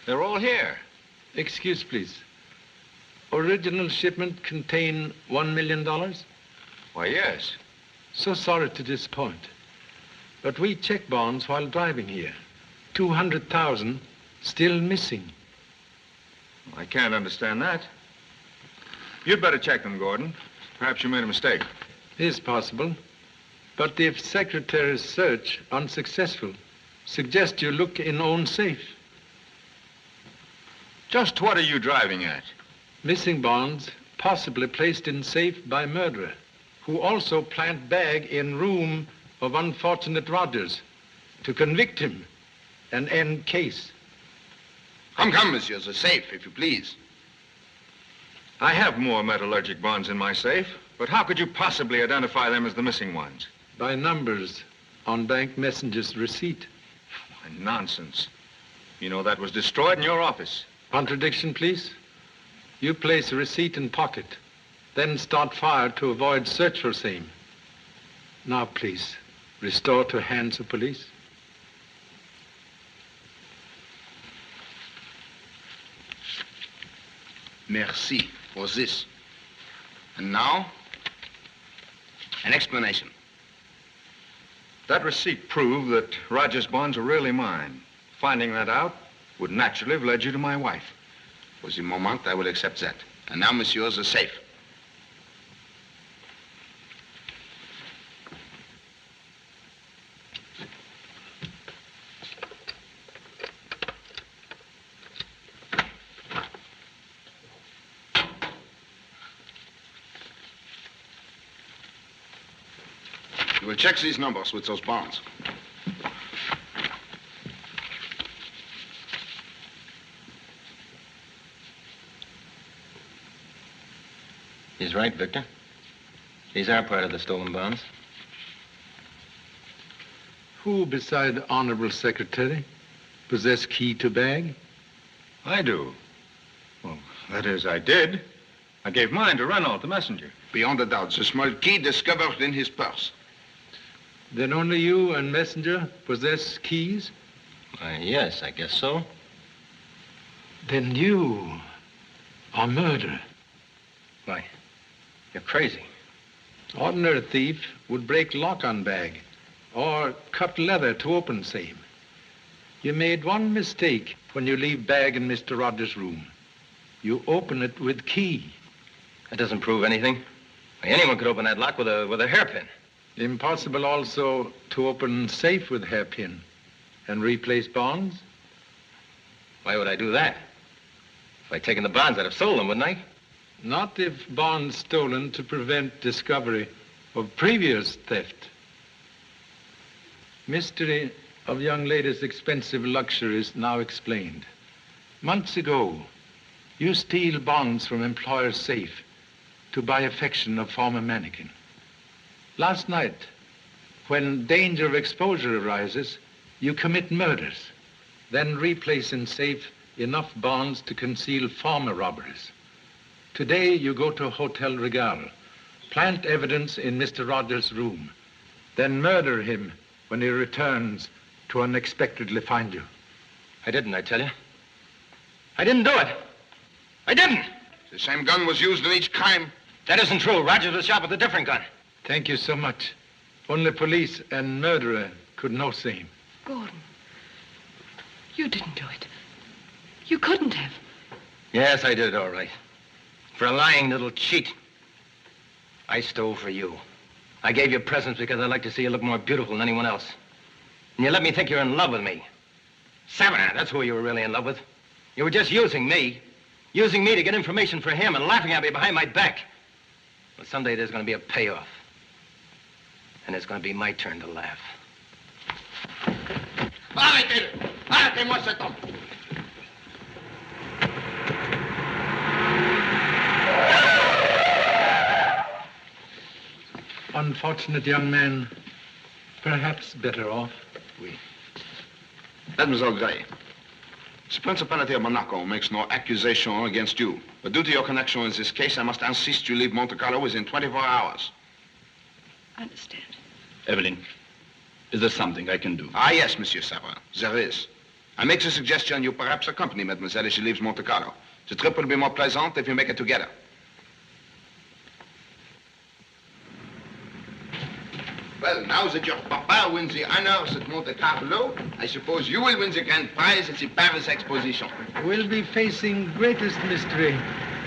They're all here. Excuse, please. original shipment contain $1 million? Why, yes. So sorry to disappoint. But we checked bonds while driving here. 200,000 still missing. I can't understand that. You'd better check them, Gordon. Perhaps you made a mistake. Is possible. But if Secretary's search unsuccessful, suggest you look in own safe. Just what are you driving at? Missing bonds, possibly placed in safe by murderer, who also plant bag in room of unfortunate Rogers to convict him and end case. Come, monsieur, the safe, if you please. I have more metallurgic bonds in my safe, but how could you possibly identify them as the missing ones? By numbers on bank messenger's receipt. Nonsense. You know that was destroyed in your office. Contradiction, please. You place a receipt in pocket, then start fire to avoid search for same. Now, please, restore to hands of police. Merci for this. And now, an explanation. That receipt proved that Rogers' bonds are really mine. Finding that out would naturally have led you to my wife. For the moment, I will accept that. And now, monsieur, the safe. You will check these numbers with those bonds. He's right, Victor. These are part of the stolen bonds. Who, beside Honorable Secretary, possess key to bag? I do. Well, that is, I did. I gave mine to Renault, the messenger. Beyond a doubt, the small key discovered in his purse. Then only you and messenger possess keys? Yes, I guess so. Then you are murderer. Why? You're crazy. Ordinary thief would break lock on bag or cut leather to open same. You made one mistake when you leave bag in Mr. Rogers' room. You open it with key. That doesn't prove anything. Why, anyone could open that lock with a hairpin. Impossible also to open safe with hairpin and replace bonds? Why would I do that? If I'd taken the bonds, I'd have sold them, wouldn't I? Not if bonds stolen to prevent discovery of previous theft. Mystery of young ladies' expensive luxuries now explained. Months ago, you steal bonds from employer's safe to buy affection of former mannequin. Last night, when danger of exposure arises, you commit murders, then replace in safe enough bonds to conceal former robberies. Today, you go to Hotel Regal, plant evidence in Mr. Rogers' room, then murder him when he returns to unexpectedly find you. I didn't, I tell you. I didn't do it. I didn't. The same gun was used in each crime. That isn't true. Rogers was shot with a different gun. Thank you so much. Only police and murderer could know same. Gordon, you didn't do it. You couldn't have. Yes, I did it all right. For a lying little cheat. I stole for you. I gave you presents because I'd like to see you look more beautiful than anyone else. And you let me think you're in love with me. Savannah, that's who you were really in love with. You were just using me. Using me to get information for him and laughing at me behind my back. But someday there's going to be a payoff. And it's going to be my turn to laugh. Arrêtez-le! Arrêtez-moi cet homme! Unfortunate young man, perhaps better off. Oui. Mademoiselle Gray, the Principality of Monaco makes no accusation against you. But due to your connection in this case, I must insist you leave Monte Carlo within 24 hours. I understand. Evelyn, is there something I can do? Ah, yes, Monsieur Savin, there is. I make the suggestion you perhaps accompany Mademoiselle as she leaves Monte Carlo. The trip will be more pleasant if you make it together. Well, now that your papa wins the honors at Monte Carlo, I suppose you will win the grand prize at the Paris Exposition. We'll be facing greatest mystery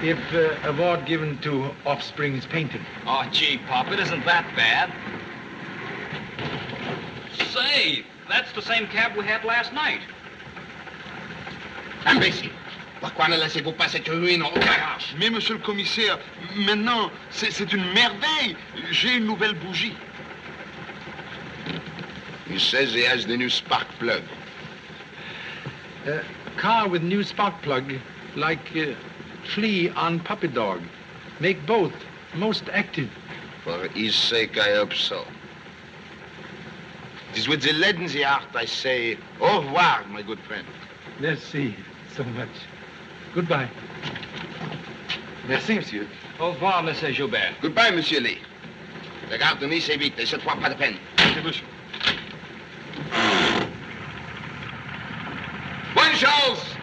if award given to offspring is painted. Oh, gee, Pop, it isn't that bad. Say, that's the same cab we had last night. Imbécile! Pourquoi ne laissez-vous pas cette ruine au garage? Mais, monsieur le commissaire, maintenant, c'est une merveille. J'ai une nouvelle bougie. He says he has the new spark plug. Car with new spark plug, like flea on puppy dog. Make both most active. For his sake, I hope so. It is with the lead in the heart I say, au revoir, my good friend. Merci so much. Goodbye. Merci, monsieur. Au revoir, monsieur Joubert. Goodbye, monsieur Lee. La gare de Nice est vite, et cette fois, pas de peine. Merci, monsieur. Bonne chance!